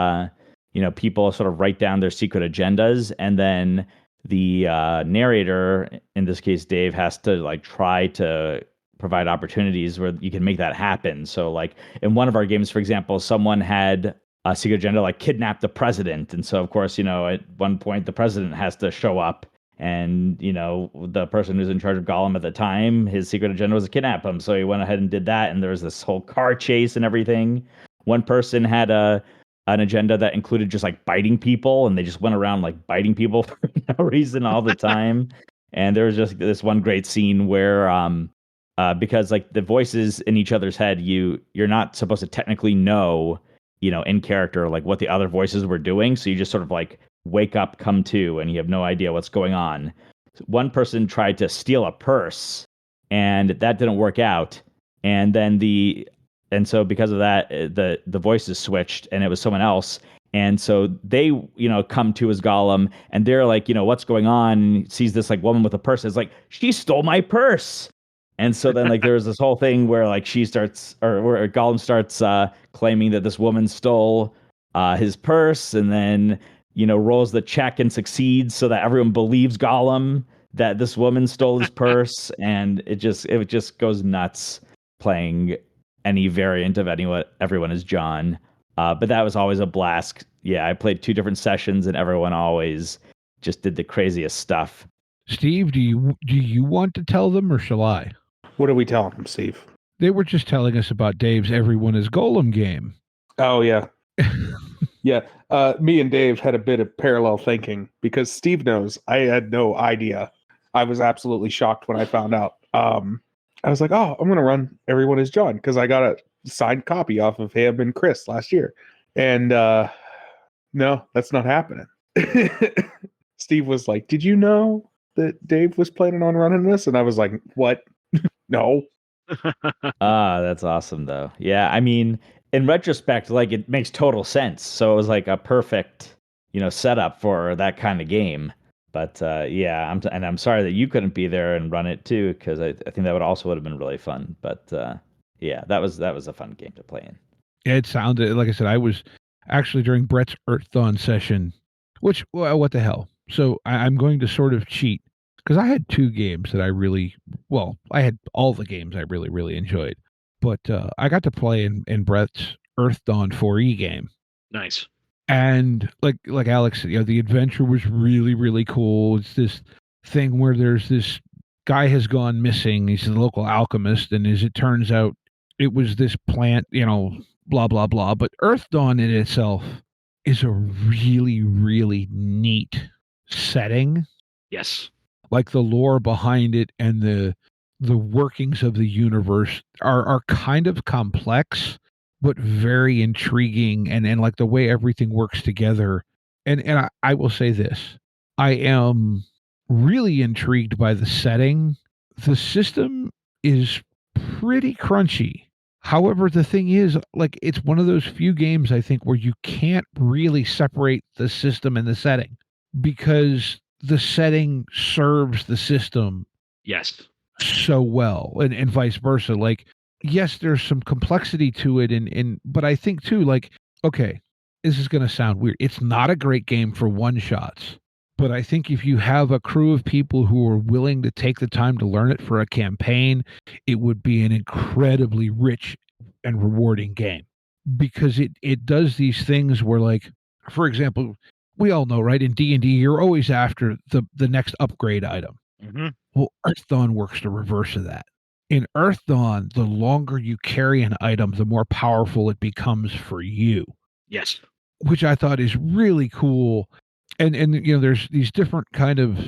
people sort of write down their secret agendas, and then the narrator, in this case Dave, has to try to provide opportunities where you can make that happen. So like in one of our games, for example, someone had a secret agenda like kidnap the president, and so of course at one point the president has to show up. And, the person who's in charge of Gollum at the time, his secret agenda was to kidnap him. So he went ahead and did that. And there was this whole car chase and everything. One person had an agenda that included just biting people. And they just went around biting people for no reason all the time. And there was just this one great scene where because the voices in each other's head, you're not supposed to technically know, in character, what the other voices were doing. So you just sort of wake up, come to, and you have no idea what's going on. One person tried to steal a purse, and that didn't work out. And then so because of that, the voices switched, and it was someone else. And so they, come to as Gollum, and they're like, what's going on? And sees this woman with a purse. It's like, she stole my purse. And so then there was this whole thing where she starts, or where Gollum starts claiming that this woman stole his purse, and then rolls the check and succeeds so that everyone believes Gollum that this woman stole his purse. And it just goes nuts playing any variant of Everyone is John. But that was always a blast. Yeah, I played 2 different sessions, and everyone always just did the craziest stuff. Steve, do you want to tell them, or shall I? What are we telling them, Steve? They were just telling us about Dave's Everyone is Golem game. Oh, yeah. Yeah, me and Dave had a bit of parallel thinking because Steve knows I had no idea. I was absolutely shocked when I found out. I was like, oh, I'm going to run Everyone is John because I got a signed copy off of him and Chris last year. And no, that's not happening. Steve was like, did you know that Dave was planning on running this? And I was like, what? No. That's awesome, though. Yeah, I mean, in retrospect, it makes total sense. So it was a perfect, setup for that kind of game. But yeah, I'm sorry that you couldn't be there and run it too, because I think that would have been really fun. But yeah, that was a fun game to play in. It sounded, like I said, I was actually during Brett's Earthdawn session, which, well, what the hell? So I'm going to sort of cheat, because I had 2 games that I had all the games I really, really enjoyed. But I got to play in Brett's Earthdawn 4E game. Nice. And like Alex said, the adventure was really, really cool. It's this thing where there's this guy has gone missing. He's a local alchemist, and as it turns out, it was this plant, blah, blah, blah. But Earthdawn in itself is a really, really neat setting. Yes. The lore behind it and the workings of the universe are kind of complex, but very intriguing, and the way everything works together. And I will say this, I am really intrigued by the setting. The system is pretty crunchy. However, the thing is, it's one of those few games, I think, where you can't really separate the system and the setting, because the setting serves the system Yes. so well, and vice versa. Like, yes, there's some complexity to it, but I think too, like, okay, this is going to sound weird. It's not a great game for one shots, but I think if you have a crew of people who are willing to take the time to learn it for a campaign, it would be an incredibly rich and rewarding game, because it does these things where, like, for example, we all know, right, in D&D you're always after the next upgrade item. Mm-hmm. Well, Earth Dawn works the reverse of that. In Earth Dawn, the longer you carry an item, the more powerful it becomes for you, Yes. which I thought is really cool. And you know, there's these different kind of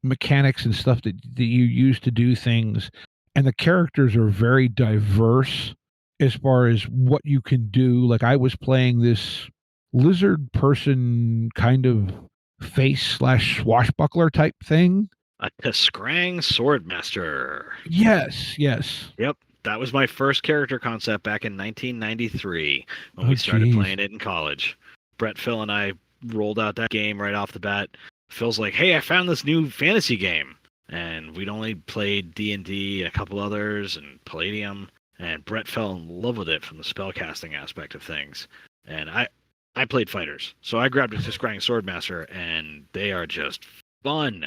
mechanics and stuff that you use to do things, and the characters are very diverse as far as what you can do. Like, I was playing this lizard person kind of face / swashbuckler type thing. A Tiskrang Swordmaster. Yes, yes. Yep. That was my first character concept back in 1993 when we started playing it in college. Brett, Phil, and I rolled out that game right off the bat. Phil's like, hey, I found this new fantasy game. And we'd only played D&D and a couple others and Palladium. And Brett fell in love with it from the spellcasting aspect of things. And I played fighters. So I grabbed a Tiskrang Swordmaster, and they are just fun.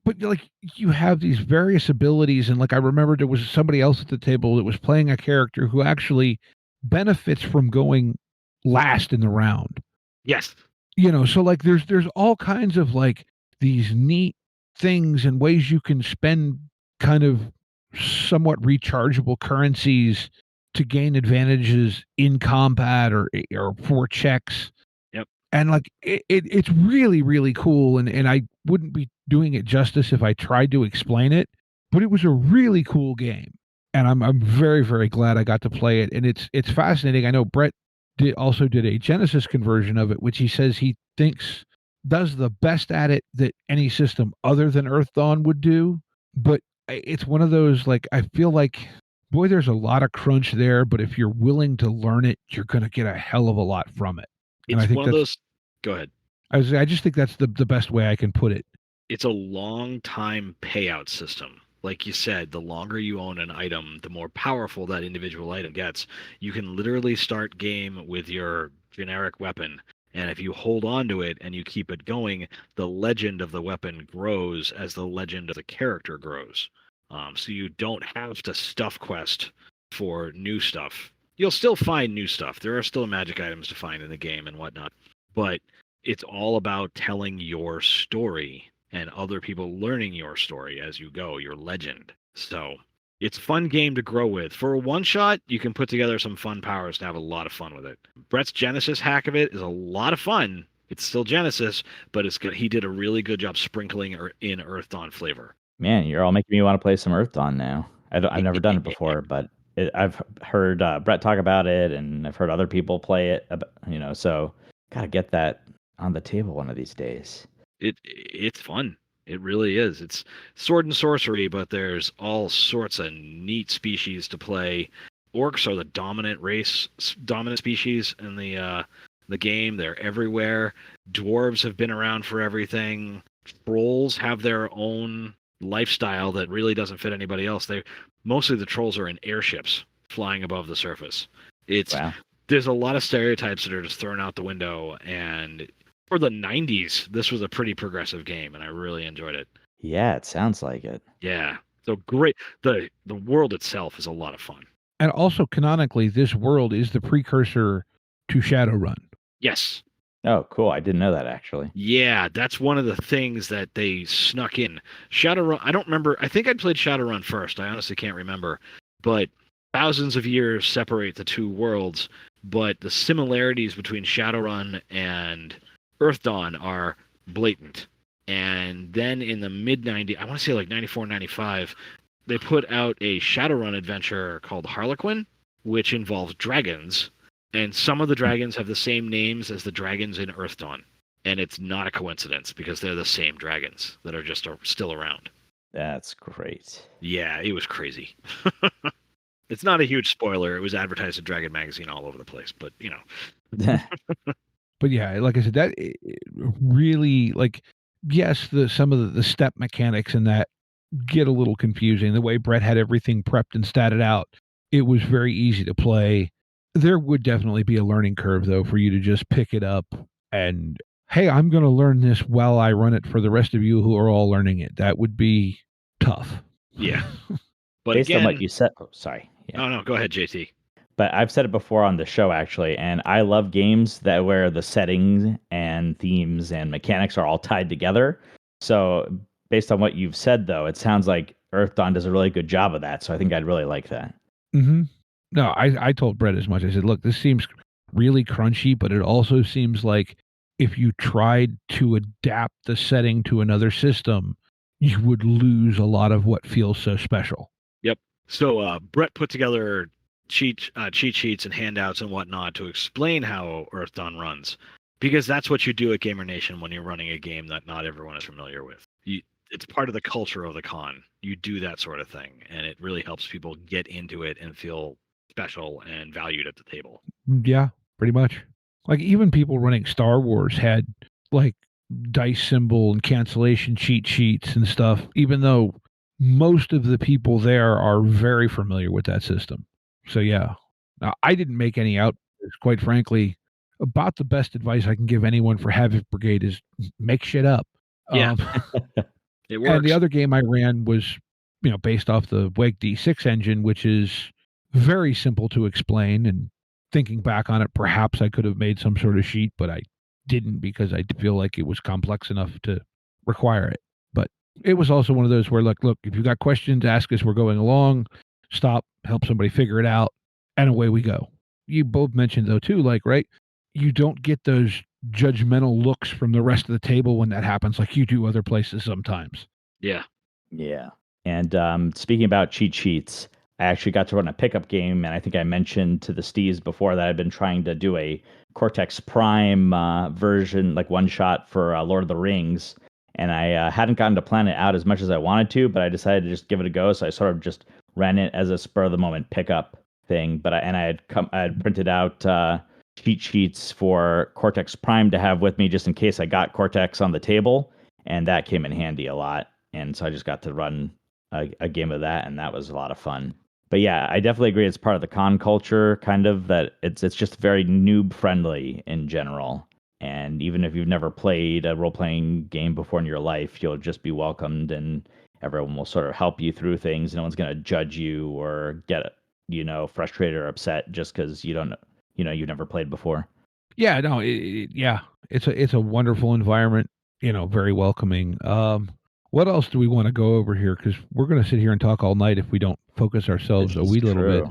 But, like, you have these various abilities, and, like, I remember there was somebody else at the table that was playing a character who actually benefits from going last in the round. Yes. You know, so, like, there's all kinds of, like, these neat things and ways you can spend kind of somewhat rechargeable currencies to gain advantages in combat or for checks. Yep. And, like, it's really, really cool, and I wouldn't be doing it justice if I tried to explain it, but it was a really cool game, and I'm very, very glad I got to play it, and it's fascinating. I know Brett also did a Genesis conversion of it, which he says he thinks does the best at it that any system other than Earth Dawn would do, but it's one of those, like, I feel like, boy, there's a lot of crunch there, but if you're willing to learn it, you're going to get a hell of a lot from it. And It's I think one of those. Go ahead. I just think that's the best way I can put it. It's a long time payout system. Like you said, the longer you own an item, the more powerful that individual item gets. You can literally start game with your generic weapon, and if you hold on to it and you keep it going, the legend of the weapon grows as the legend of the character grows. So you don't have to stuff quest for new stuff. You'll still find new stuff. There are still magic items to find in the game and whatnot, but it's all about telling your story and other people learning your story as you go, your legend. So it's a fun game to grow with. For a one-shot, you can put together some fun powers to have a lot of fun with it. Brett's Genesis hack of it is a lot of fun. It's still Genesis, but it's good. He did a really good job sprinkling in Earth Dawn flavor. Man, you're all making me want to play some Earth Dawn now. I've never done it before, but I've heard Brett talk about it, and I've heard other people play it. You know, so gotta get that on the table one of these days. It's fun. It really is. It's sword and sorcery, but there's all sorts of neat species to play. Orcs are the dominant species in the game. They're everywhere. Dwarves have been around for everything. Trolls have their own lifestyle that really doesn't fit anybody else. Mostly the trolls are in airships flying above the surface. There's a lot of stereotypes that are just thrown out the window, and for the 90s, this was a pretty progressive game, and I really enjoyed it. Yeah, it sounds like it. Yeah. So great. The world itself is a lot of fun. And also, canonically, this world is the precursor to Shadowrun. Yes. Oh, cool. I didn't know that, actually. Yeah, that's one of the things that they snuck in. Shadowrun, I don't remember. I think I played Shadowrun first. I honestly can't remember. But thousands of years separate the two worlds, but the similarities between Shadowrun and Earth Dawn are blatant. And then in the mid-90s, I want to say like 94, 95, they put out a Shadowrun adventure called Harlequin, which involves dragons. And some of the dragons have the same names as the dragons in Earth Dawn. And it's not a coincidence, because they're the same dragons that are just still around. That's great. Yeah, it was crazy. It's not a huge spoiler. It was advertised in Dragon Magazine all over the place, but, you know. But yeah, like I said, that really, like, yes, some of the step mechanics in that get a little confusing. The way Brett had everything prepped and statted out, it was very easy to play. There would definitely be a learning curve, though, for you to just pick it up and, hey, I'm going to learn this while I run it for the rest of you who are all learning it. That would be tough. Yeah. But Based again, on what you said, oh, sorry. Yeah. no, go ahead, JT. But I've said it before on the show, actually, and I love games that where the settings and themes and mechanics are all tied together. So based on what you've said, though, it sounds like Earth Dawn does a really good job of that. So I think I'd really like that. Mm-hmm. No, I told Brett as much. I said, look, this seems really crunchy, but it also seems like if you tried to adapt the setting to another system, you would lose a lot of what feels so special. Yep. So Brett put together cheat sheets and handouts and whatnot to explain how Earth Dawn runs, because that's what you do at GamerNation when you're running a game that not everyone is familiar with. It's part of the culture of the con. You do that sort of thing, and it really helps people get into it and feel special and valued at the table. Yeah, pretty much. Like even people running Star Wars had like dice symbol and cancellation cheat sheets and stuff, even though most of the people there are very familiar with that system. So yeah, now, I didn't make any out. Quite frankly, about the best advice I can give anyone for Havoc Brigade is make shit up. Yeah. It works. And the other game I ran was, based off the WEG D6 engine, which is very simple to explain. And thinking back on it, perhaps I could have made some sort of sheet, but I didn't because I feel like it was complex enough to require it. But it was also one of those where, look, if you've got questions, ask as we're going along, stop, help somebody figure it out, and away we go. You both mentioned, though, too, right? You don't get those judgmental looks from the rest of the table when that happens like you do other places sometimes. Yeah. Yeah. And speaking about cheat sheets, I actually got to run a pickup game, and I think I mentioned to the Steves before that I've been trying to do a Cortex Prime version, like one shot for Lord of the Rings, and I hadn't gotten to plan it out as much as I wanted to, but I decided to just give it a go, so I sort of just ran it as a spur of the moment pickup thing. But I had printed out cheat sheets for Cortex Prime to have with me just in case I got Cortex on the table, and that came in handy a lot. And so I just got to run a game of that, and that was a lot of fun. But yeah, I definitely agree. It's part of the con culture, kind of, that it's just very noob friendly in general. And even if you've never played a role-playing game before in your life, you'll just be welcomed, and everyone will sort of help you through things. No one's going to judge you or get, frustrated or upset just because you've never played before. Yeah, no, it's a wonderful environment, very welcoming. What else do we want to go over here? Because we're going to sit here and talk all night if we don't focus ourselves a wee little bit.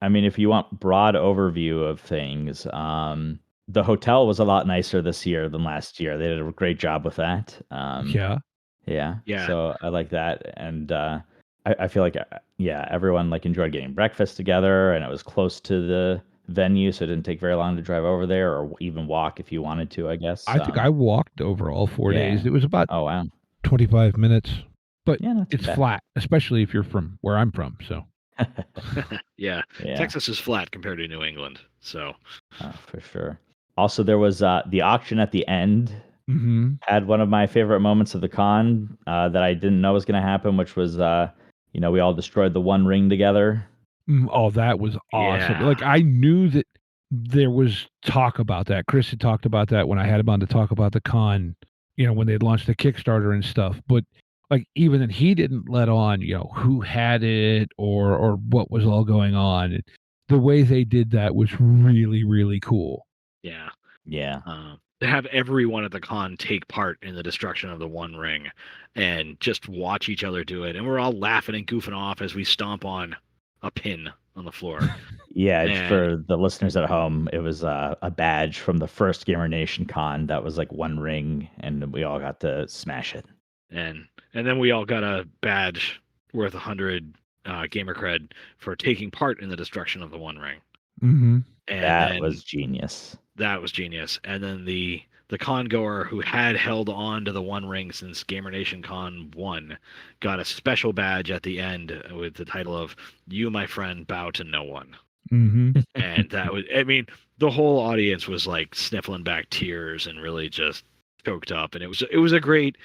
I mean, if you want broad overview of things, the hotel was a lot nicer this year than last year. They did a great job with that. Yeah. So I like that, and I feel like everyone enjoyed getting breakfast together, and it was close to the venue, so it didn't take very long to drive over there, or even walk if you wanted to. I guess I think I walked over all 4 days. It was about 25 minutes, but it's flat, especially if you're from where I'm from. So yeah, Texas is flat compared to New England. So for sure. Also, there was the auction at the end. Mm-hmm. Had one of my favorite moments of the con that I didn't know was going to happen, which was we all destroyed the One Ring together. Oh, that was awesome. Yeah. I knew that there was talk about that. Chris had talked about that when I had him on to talk about the con, when they'd launched the Kickstarter and stuff. But even then, he didn't let on, who had it or what was all going on. The way they did that was really, really cool. Yeah. Yeah. To have everyone at the con take part in the destruction of the One Ring and just watch each other do it. And we're all laughing and goofing off as we stomp on a pin on the floor. Yeah, for the listeners at home, it was a badge from the first GamerNationCon that was One Ring, and we all got to smash it. And then we all got a badge worth 100 gamer cred for taking part in the destruction of the One Ring. Mm-hmm. And that was genius. That was genius. And then the con goer who had held on to the One Ring since GamerNationCon 1 got a special badge at the end with the title of "You, my friend, bow to no one." Mm-hmm. And that was, the whole audience was sniffling back tears and really just choked up. And it was a great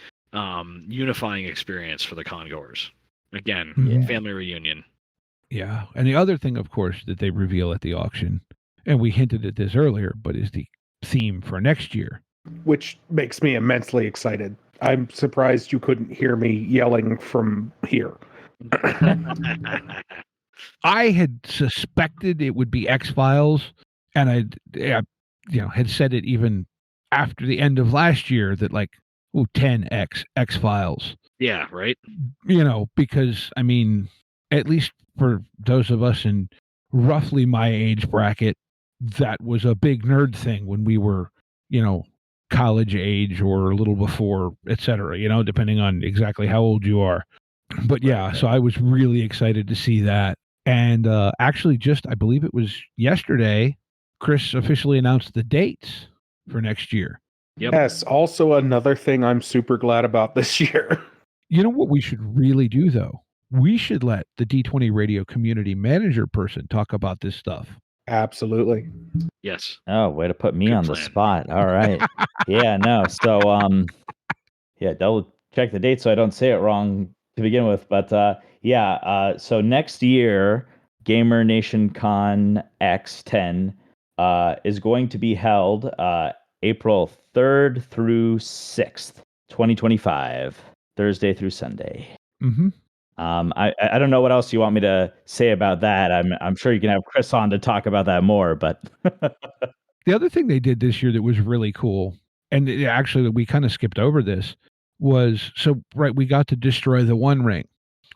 unifying experience for the con goers. Again, Mhm. family reunion. Yeah. And the other thing, of course, that they reveal at the auction, and we hinted at this earlier, but is the theme for next year. which makes me immensely excited. I'm surprised you couldn't hear me yelling from here. I had suspected it would be X-Files, and I had said it even after the end of last year that like, 10X X-Files. Yeah, right? Because I mean, at least for those of us in roughly my age bracket, that was a big nerd thing when we were, college age or a little before, etc., depending on exactly how old you are. But yeah, Right. so I was really excited to see that. And actually, I believe it was yesterday, Chris officially announced the dates for next year. Yep. Yes, also another thing I'm super glad about this year. You know what we should really do, though? We should let the D20 Radio community manager person talk about this stuff. Absolutely. Yes. Oh, way to put me Good on the plan. spot. All right. Yeah, no. So yeah, double check the date so I don't say it wrong to begin with. But so next year, GamerNationCon X10 is going to be held April 3rd through 6th, 2025, Thursday through Sunday. Mm-hmm. I don't know what else you want me to say about that. I'm sure you can have Chris on to talk about that more, but The other thing they did this year that was really cool, and actually we kind of skipped over this, was we got to destroy the One Ring,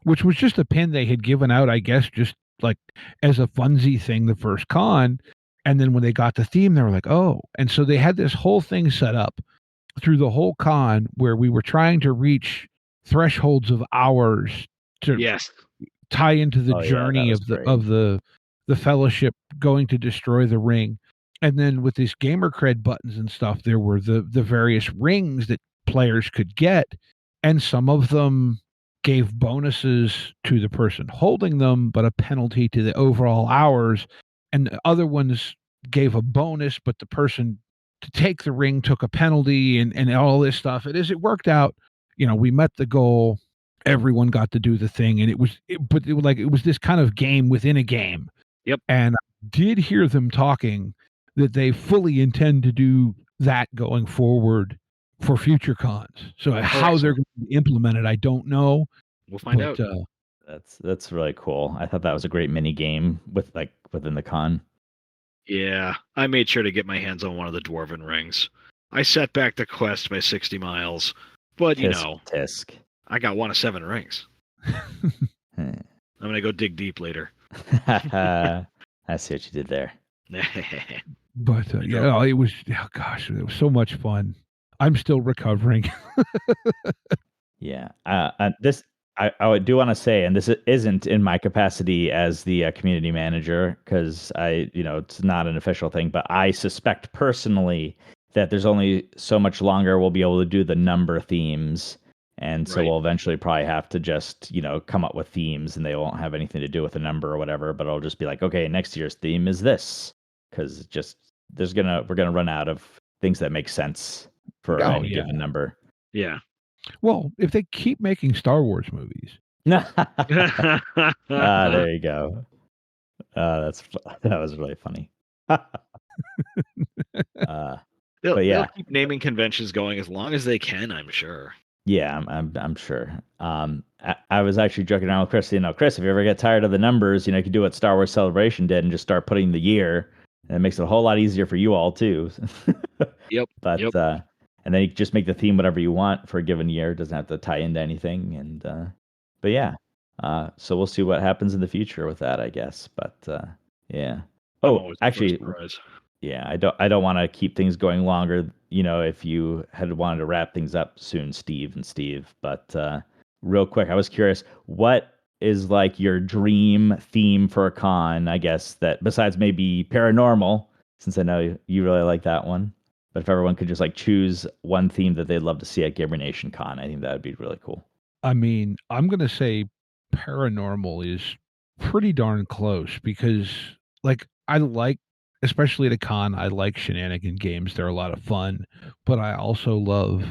which was just a pin they had given out, I guess, just like as a funsy thing the first con. And then when they got the theme, they were like, oh. And so they had this whole thing set up through the whole con where we were trying to reach thresholds of hours to Yes. tie into the Oh, yeah, that journey was of great. the fellowship going to destroy the ring. And then with these gamer cred buttons and stuff, there were the various rings that players could get, and some of them gave bonuses to the person holding them, but a penalty to the overall hours. And the other ones gave a bonus, but the person to take the ring took a penalty, and all this stuff. And as it worked out, we met the goal. Everyone got to do the thing, and it was this kind of game within a game. Yep. And I did hear them talking that they fully intend to do that going forward for future cons. So how they're going to implement it, I don't know. We'll find but, out. That's really cool. I thought that was a great mini game within the con. Yeah, I made sure to get my hands on one of the dwarven rings. I set back the quest by 60 miles, but Tisk. I got one of 7 rings. I'm gonna go dig deep later. I see what you did there. But it was it was so much fun. I'm still recovering. Yeah. I do want to say, and this isn't in my capacity as the community manager, because it's not an official thing, but I suspect personally that there's only so much longer we'll be able to do the number themes. And so we'll eventually probably have to just, come up with themes, and they won't have anything to do with a number or whatever, but it'll just be like, okay, next year's theme is this. Because we're gonna run out of things that make sense for any given number. Yeah. Well, if they keep making Star Wars movies. There you go. That was really funny. They'll keep naming conventions going as long as they can, I'm sure. Yeah, I'm sure. I was actually joking around with Chris. Chris, if you ever get tired of the numbers, you can do what Star Wars Celebration did and just start putting the year, and it makes it a whole lot easier for you all too. Yep. But and then you just make the theme whatever you want for a given year. It doesn't have to tie into anything. And but yeah, so we'll see what happens in the future with that, I guess. But yeah. Oh, actually, yeah, I don't want to keep things going longer. If you had wanted to wrap things up soon, Steve. But real quick, I was curious, what is like your dream theme for a con? I guess that besides maybe paranormal, since I know you really like that one. But if everyone could just like choose one theme that they'd love to see at GamerNationCon, I think that would be really cool. I mean, I'm gonna say paranormal is pretty darn close because, especially at a con, I like shenanigan games. They're a lot of fun, but I also love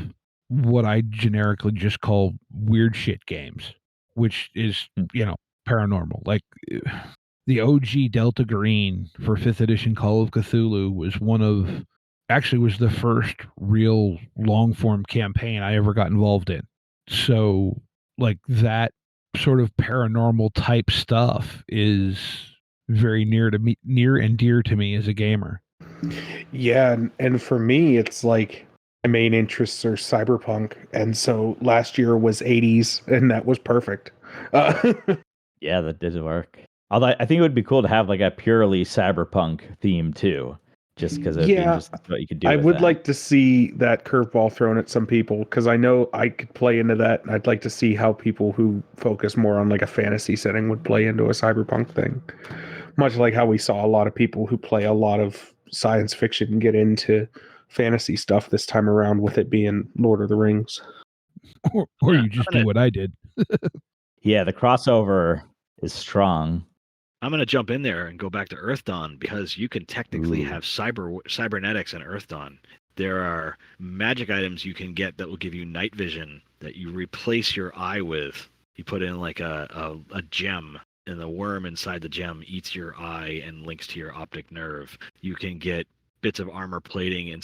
what I generically just call weird shit games, which is, paranormal. Like the OG Delta Green for 5th edition Call of Cthulhu was was the first real long form campaign I ever got involved in. So like that sort of paranormal type stuff is very near and dear to me as a gamer. Yeah, and for me, it's like my main interests are cyberpunk, and so last year was 80s, and that was perfect. Yeah, that did work. Although I think it would be cool to have like a purely cyberpunk theme too, just because it would be interesting what you could do. I with would that. like to see that curveball thrown at some people, because I know I could play into that, and I'd like to see how people who focus more on like a fantasy setting would play into a cyberpunk thing. Much like how we saw a lot of people who play a lot of science fiction get into fantasy stuff this time around, with it being Lord of the Rings. Or you just do what I did. Yeah, the crossover is strong. I'm going to jump in there and go back to Earth Dawn, because you can technically have cybernetics in Earth Dawn. There are magic items you can get that will give you night vision that you replace your eye with. You put in like a gem, and the worm inside the gem eats your eye and links to your optic nerve. You can get bits of armor plating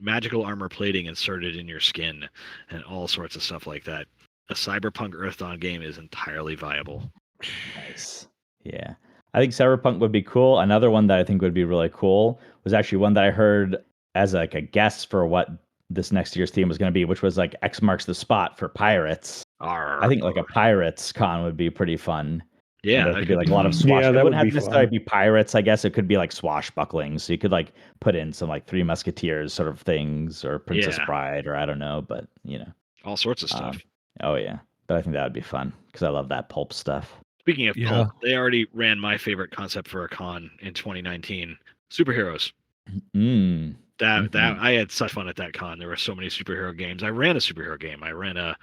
magical armor plating inserted in your skin, and all sorts of stuff like that. A cyberpunk Earth Dawn game is entirely viable. Nice. Yeah. I think cyberpunk would be cool. Another one that I think would be really cool was actually one that I heard as like a guess for what this next year's theme was going to be, which was like X marks the spot for pirates. I think like a pirates con would be pretty fun. Yeah, it could be like a lot of swashbuckling. Yeah, it that wouldn't would have be to necessarily fun. be pirates. I guess it could be like swashbuckling. So you could like put in some like Three Musketeers sort of things, or Princess Bride, or I don't know, but all sorts of stuff. Oh yeah, but I think that would be fun because I love that pulp stuff. Speaking of pulp, they already ran my favorite concept for a con in 2019: superheroes. That I had such fun at that con. There were so many superhero games. I ran a superhero game. I ran a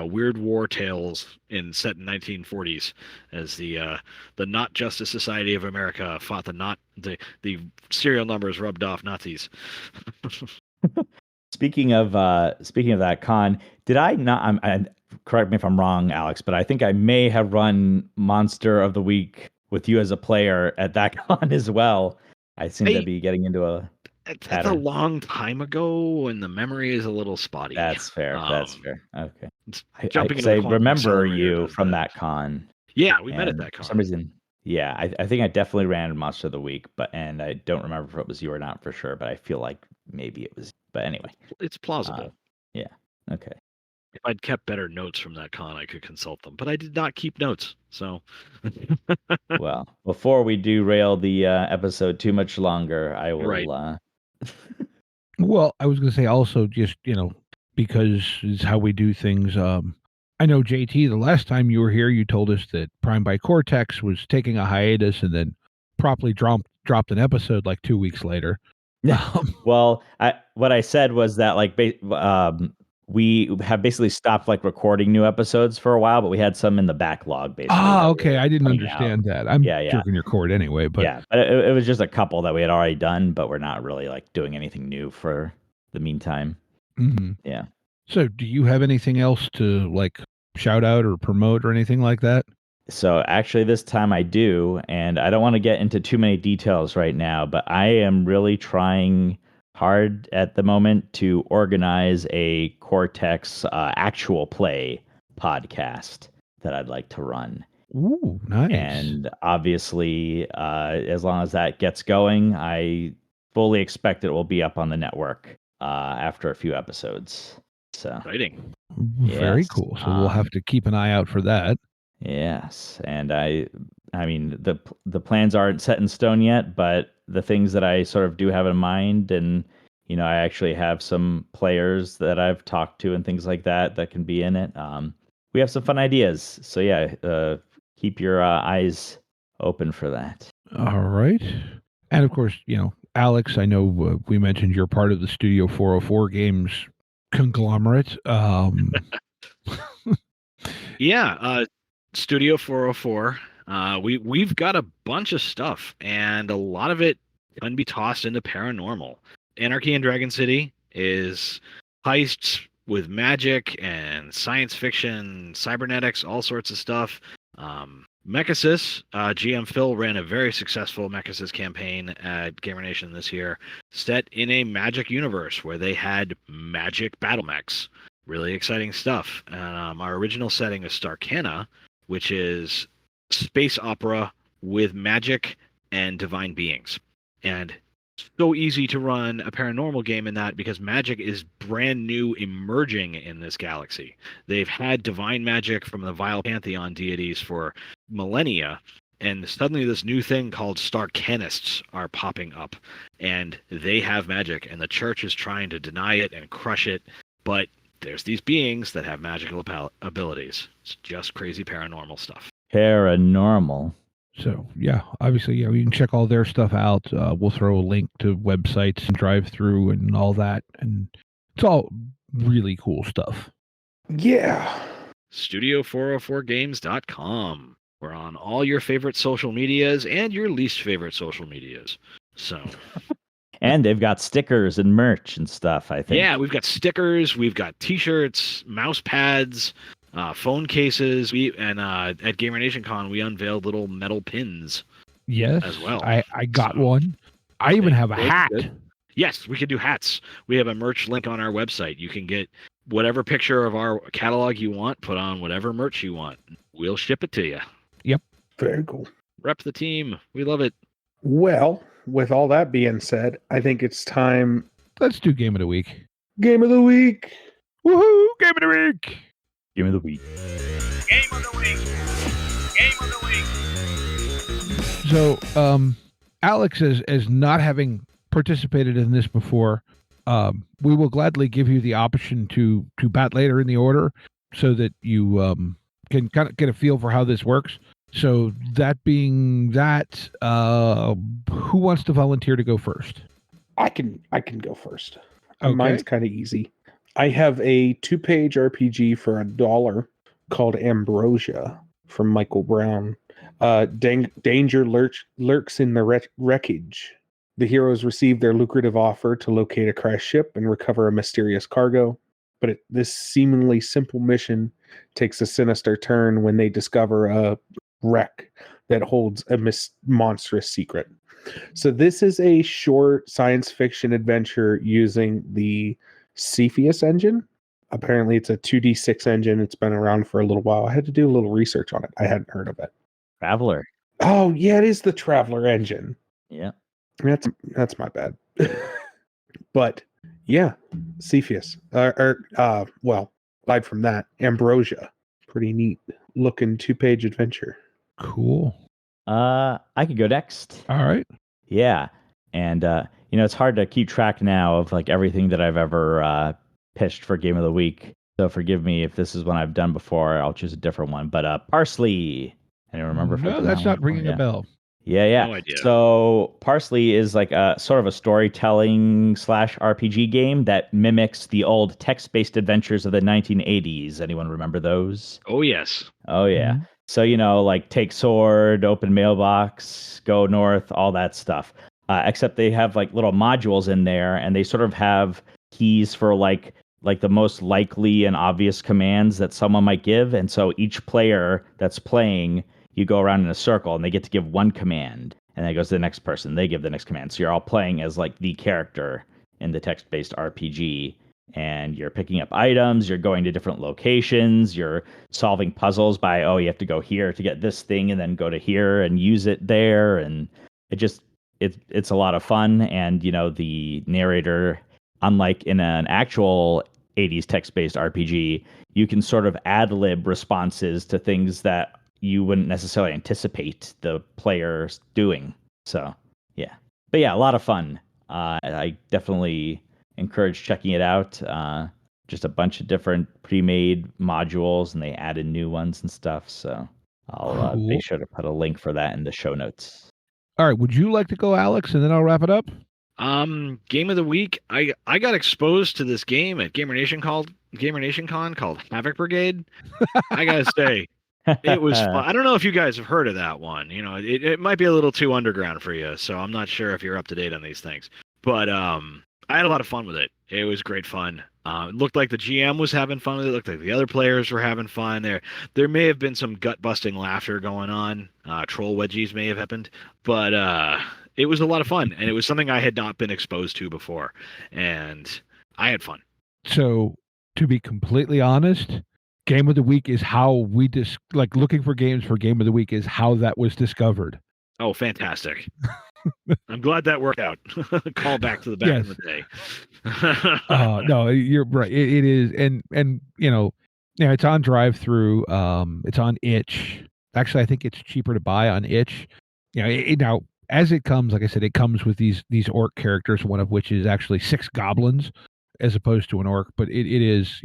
Weird War Tales set in 1940s as the Not Justice Society of America fought the serial numbers rubbed off Nazis. Speaking of that con, did I not? Correct me if I'm wrong, Alex, but I think I may have run Monster of the Week with you as a player at that con as well. I seem to be getting into a. That's a long time ago, and the memory is a little spotty. That's fair. That's fair. Okay. I remember you from that con. Yeah, we met at that con. For some reason, yeah, I think I definitely ran Monster of the Week, and I don't remember if it was you or not for sure, but I feel like maybe it was. But anyway, it's plausible. Yeah. Okay. If I'd kept better notes from that con, I could consult them, but I did not keep notes. So, well, before we derail the episode too much longer, I will. Right. Well, I was going to say also, just because it's how we do things. I know JT. The last time you were here, you told us that Prime by Cortex was taking a hiatus, and then promptly dropped an episode like 2 weeks later. Well, what I said was that like we have basically stopped like recording new episodes for a while, but we had some in the backlog basically. Okay. I didn't understand that. I'm jerking your cord anyway, but yeah, but it was just a couple that we had already done, but we're not really like doing anything new for the meantime. Mm-hmm. Yeah. So do you have anything else to like shout out or promote or anything like that? So actually this time I do, and I don't want to get into too many details right now, but I am really trying hard at the moment to organize a Cortex actual play podcast that I'd like to run. Ooh, nice. And obviously, as long as that gets going, I fully expect it will be up on the network after a few episodes. So exciting. Very cool. So we'll have to keep an eye out for that. Yes, and I mean the plans aren't set in stone yet, but the things that I sort of do have in mind, and I actually have some players that I've talked to and things like that can be in it. We have some fun ideas, so yeah, keep your eyes open for that. All right, and of course, Alex, I know we mentioned you're part of the Studio 404 Games conglomerate. Yeah. Studio 404. We've got a bunch of stuff, and a lot of it can be tossed into paranormal. Anarchy in Dragon City is heists with magic and science fiction, cybernetics, all sorts of stuff. Mechasys, GM Phil ran a very successful Mechasys campaign at GamerNation this year, set in a magic universe where they had magic battle mechs. Really exciting stuff. Our original setting is Starcana, which is space opera with magic and divine beings. And so easy to run a paranormal game in that because magic is brand new, emerging in this galaxy. They've had divine magic from the Vile Pantheon deities for millennia, and suddenly this new thing called Starcanists are popping up, and they have magic, and the church is trying to deny it and crush it, but there's these beings that have magical abilities. It's just crazy paranormal stuff. Paranormal. So yeah, obviously, yeah, you can check all their stuff out. We'll throw a link to websites and drive through and all that, and it's all really cool stuff. Yeah. Studio404games.com. We're on all your favorite social medias and your least favorite social medias. So, And they've got stickers and merch and stuff, I think. yeah, we've got stickers, we've got t-shirts, mouse pads, phone cases. At GamerNationCon, we unveiled little metal pins. Yes, as well. I got one. I even have a hat. Good. Yes, we could do hats. We have a merch link on our website. You can get whatever picture of our catalog you want, put on whatever merch you want. We'll ship it to you. Yep. Very cool. Rep the team. We love it. Well, with all that being said, I think it's time. Let's do Game of the Week. Game of the Week. Woohoo! Game of the Week. Game of the Week. Game of the week. Game of the week. So, Alex, as not having participated in this before, we will gladly give you the option to bat later in the order so that you can kind of get a feel for how this works. So that being that, who wants to volunteer to go first? I can go first. Okay. Mine's kind of easy. I have a 2-page RPG for $1 called Ambrosia from Michael Brown. Danger lurks in the wreckage. The heroes receive their lucrative offer to locate a crashed ship and recover a mysterious cargo. But this seemingly simple mission takes a sinister turn when they discover a wreck that holds a monstrous secret. So this is a short science fiction adventure using the Cepheus engine. Apparently it's a 2D6 engine. It's been around for a little while. I had to do a little research on it. I hadn't heard of it. Traveler. Oh, yeah, it is the Traveler engine. Yeah. That's my bad. But yeah, Cepheus. Well, aside from that, Ambrosia. Pretty neat looking 2-page adventure. Cool. I could go next. All right. Yeah. And it's hard to keep track now of like everything that I've ever pitched for Game of the Week. So forgive me if this is one I've done before. I'll choose a different one. But Parsley. Anyone remember? No, that's not ringing a bell. Yeah. No idea. So Parsley is like a sort of a storytelling / RPG game that mimics the old text-based adventures of the 1980s. Anyone remember those? Oh, yes. Oh, yeah. Mhm. So, like take sword, open mailbox, go north, all that stuff. Except they have like little modules in there, and they sort of have keys for like the most likely and obvious commands that someone might give. And so each player that's playing, you go around in a circle and they get to give one command, and then it goes to the next person. They give the next command. So you're all playing as like the character in the text-based RPG, and you're picking up items. You're going to different locations. You're solving puzzles by, you have to go here to get this thing and then go to here and use it there. And it's a lot of fun. And, the narrator, unlike in an actual 80s text-based RPG, you can sort of ad-lib responses to things that you wouldn't necessarily anticipate the players doing. So, yeah. But yeah, a lot of fun. I definitely encourage checking it out. Just a bunch of different pre-made modules, and they added new ones and stuff. So I'll Cool. be sure to put a link for that in the show notes. All right. Would you like to go, Alex, and then I'll wrap it up? Game of the week. I got exposed to this game at GamerNationCon called Havoc Brigade. I gotta say, it was fun. I don't know if you guys have heard of that one. It might be a little too underground for you, so I'm not sure if you're up to date on these things. But I had a lot of fun with it. It was great fun. It looked like the GM was having fun with it. It looked like the other players were having fun. There may have been some gut-busting laughter going on. Troll wedgies may have happened, but it was a lot of fun, and it was something I had not been exposed to before, and I had fun. So, to be completely honest, Game of the Week is how we like looking for games for Game of the Week is how that was discovered. Oh, fantastic. I'm glad that worked out. Call back to the back Yes. in the day. No, you're right. It is, and it's on drive-through. It's on itch. Actually, I think it's cheaper to buy on itch. Now as it comes, like I said, it comes with these orc characters, one of which is actually 6 goblins as opposed to an orc. But it is,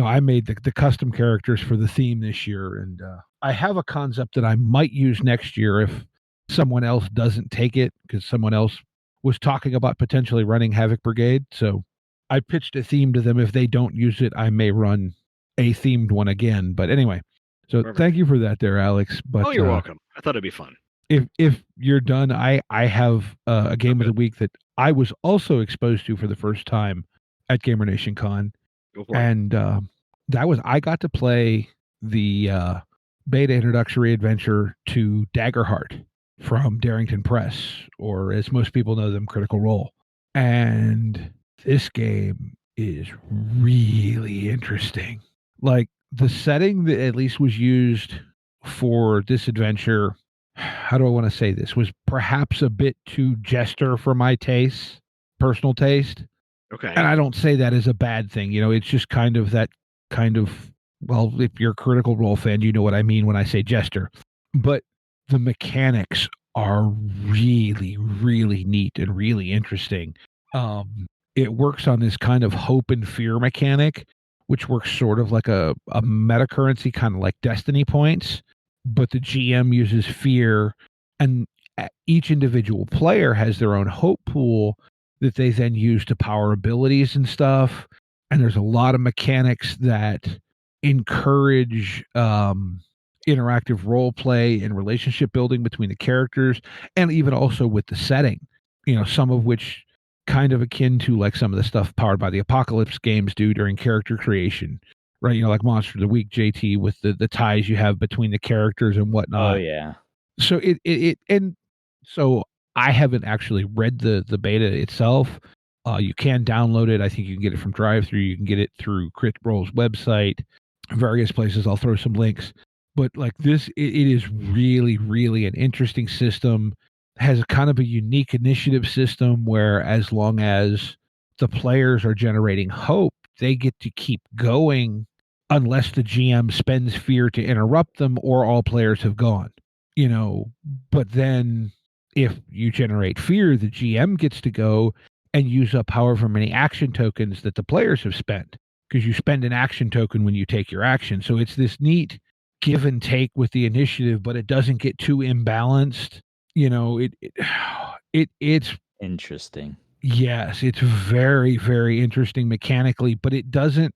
I made the custom characters for the theme this year, and I have a concept that I might use next year if someone else doesn't take it, because someone else was talking about potentially running Havoc Brigade. So I pitched a theme to them. If they don't use it, I may run a themed one again. But anyway, so Perfect. Thank you for that there, Alex. But you're welcome. I thought it'd be fun. If you're done, I have a game of the week that I was also exposed to for the first time at GamerNationCon. Go for it. And I got to play the beta introductory adventure to Daggerheart from Darrington Press, or as most people know them, Critical Role. And this game is really interesting. Like, the setting that at least was used for this adventure, how do I want to say this, was perhaps a bit too jester for my taste, personal taste. Okay. And I don't say that as a bad thing. It's just kind of that kind of, well, if you're a Critical Role fan, you know what I mean when I say jester. But the mechanics are really, really neat and really interesting. It works on this kind of hope and fear mechanic, which works sort of like a meta currency, kind of like Destiny points. But the GM uses fear, and each individual player has their own hope pool that they then use to power abilities and stuff. And there's a lot of mechanics that encourage interactive role play and relationship building between the characters, and even also with the setting, some of which kind of akin to like some of the stuff Powered by the Apocalypse games do during character creation, right? Like Monster of the Week, JT, with the ties you have between the characters and whatnot. Oh yeah. So so I haven't actually read the beta itself. You can download it. I think you can get it from drive-through. You can get it through Crit Roll's website, various places. I'll throw some links. But like this, it is really, really an interesting system. Has a kind of a unique initiative system where, as long as the players are generating hope, they get to keep going unless the GM spends fear to interrupt them or all players have gone. But then if you generate fear, the GM gets to go and use up however many action tokens that the players have spent, because you spend an action token when you take your action. So it's this neat give and take with the initiative, but it doesn't get too imbalanced. It's Interesting. Yes, it's very, very interesting mechanically, but it doesn't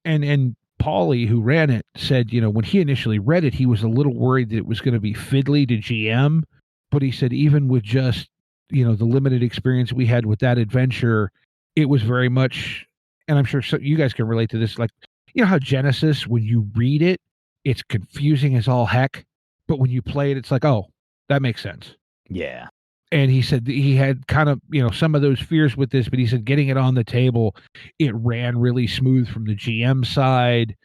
and Paulie, who ran it, said, when he initially read it, he was a little worried that it was going to be fiddly to GM, but he said even with just, the limited experience we had with that adventure, it was very much, and I'm sure you guys can relate to this, like, how Genesis, when you read it, it's confusing as all heck, but when you play it, it's like, oh, that makes sense. Yeah. And he said he had kind of, some of those fears with this, but he said getting it on the table, it ran really smooth from the GM side.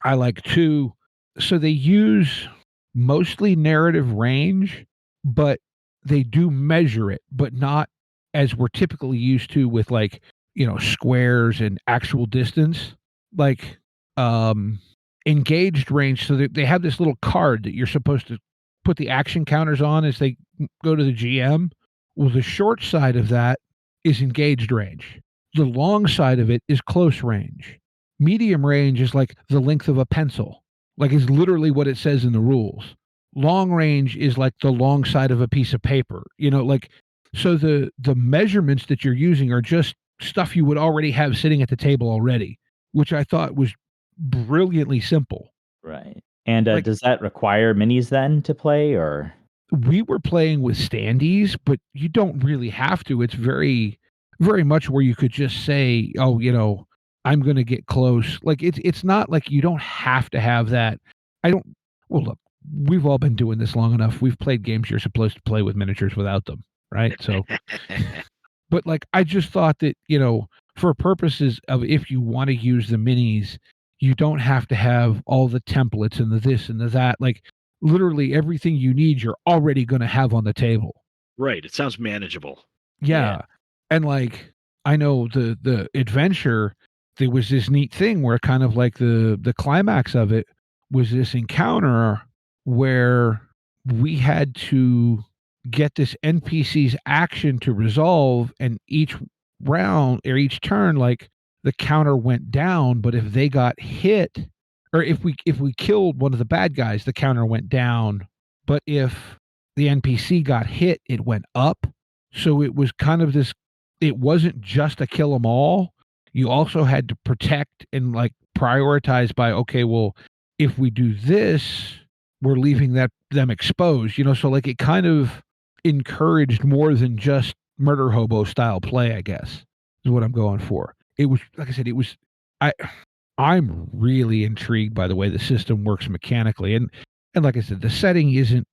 I like too. So they use mostly narrative range, but they do measure it, but not as we're typically used to with squares and actual distance, engaged range. So they have this little card that you're supposed to put the action counters on as they go to the GM. Well, the short side of that is engaged range. The long side of it is close range. Medium range is like the length of a pencil. Is literally what it says in the rules. Long range is like the long side of a piece of paper. So the measurements that you're using are just stuff you would already have sitting at the table already, which I thought was brilliantly simple. Right. And does that require minis then to play, or? We were playing with standees, but you don't really have to. It's very, very much where you could just say, oh, I'm going to get close. Like it's not like you don't have to have that. I don't. Well, look, we've all been doing this long enough. We've played games you're supposed to play with miniatures without them, right? So, but like I just thought that for purposes of if you want to use the minis, you don't have to have all the templates and the this and the that. Like literally everything you need, you're already going to have on the table. Right. It sounds manageable. Yeah. And like I know the adventure, there was this neat thing where kind of like the climax of it was this encounter where we had to get this NPC's action to resolve, and each round or each turn, like the counter went down, but if they got hit, or if we killed one of the bad guys, the counter went down, but if the NPC got hit, it went up. So it was kind of this, it wasn't just a kill them all. You also had to protect and like prioritize by, okay, well, if we do this, we're leaving them exposed, so like it kind of encouraged more than just murder hobo style play, I guess, is what I'm going for. It was, like I said, I'm really intrigued by the way the system works mechanically. And like I said, the setting isn't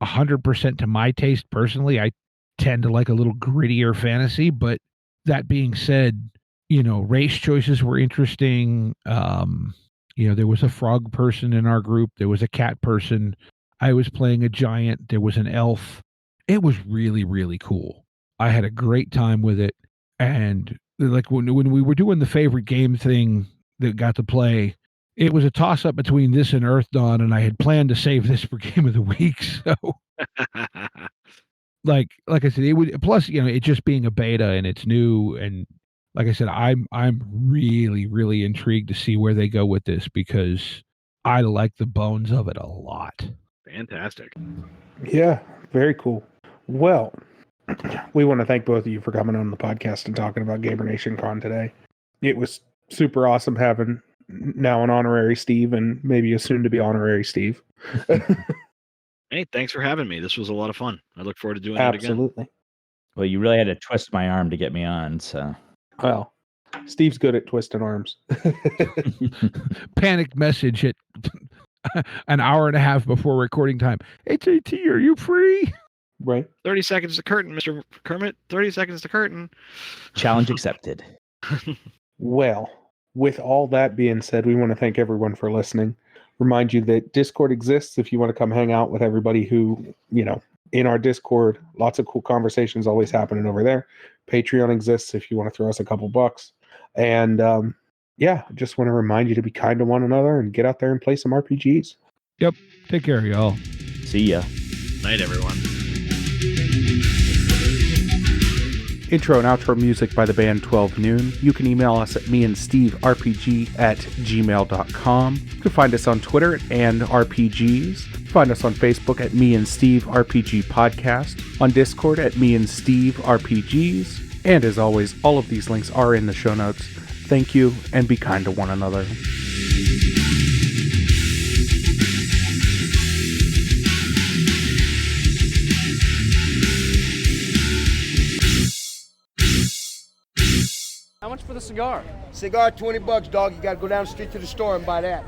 100% to my taste personally. I tend to like a little grittier fantasy, but that being said, race choices were interesting. There was a frog person in our group. There was a cat person. I was playing a giant. There was an elf. It was really, really cool. I had a great time with it. And like when we were doing the favorite game thing that got to play, it was a toss up between this and Earth Dawn, and I had planned to save this for game of the week. So like I said, it would, plus, it just being a beta and it's new. And like I said, I'm really, really intrigued to see where they go with this, because I like the bones of it a lot. Fantastic. Yeah, very cool. Well, we want to thank both of you for coming on the podcast and talking about GamerNationCon today. It was super awesome having now an honorary Steve and maybe a soon-to-be honorary Steve. Hey, thanks for having me. This was a lot of fun. I look forward to doing it again. Absolutely. Well, you really had to twist my arm to get me on, so. Well, Steve's good at twisting arms. Panic message at an hour and a half before recording time. HAT, are you free? Right. 30 seconds to curtain, Mr. Kermit. 30 seconds to curtain. Challenge accepted. Well, with all that being said, we want to thank everyone for listening. Remind you that Discord exists if you want to come hang out with everybody who, in our Discord. Lots of cool conversations always happening over there. Patreon exists if you want to throw us a couple bucks. And just want to remind you to be kind to one another and get out there and play some RPGs. Yep. Take care, y'all. See ya. Night, everyone. Intro and outro music by the band 12 Noon. You can email us at meandsteverpg@gmail.com. You can find us on Twitter at @andrpgs. Find us on Facebook at Me and Steve RPG Podcast. On Discord at Me and Steve RPGs. And as always, all of these links are in the show notes. Thank you, and be kind to one another. How much for the cigar? Cigar, $20, dog. You gotta go down the street to the store and buy that.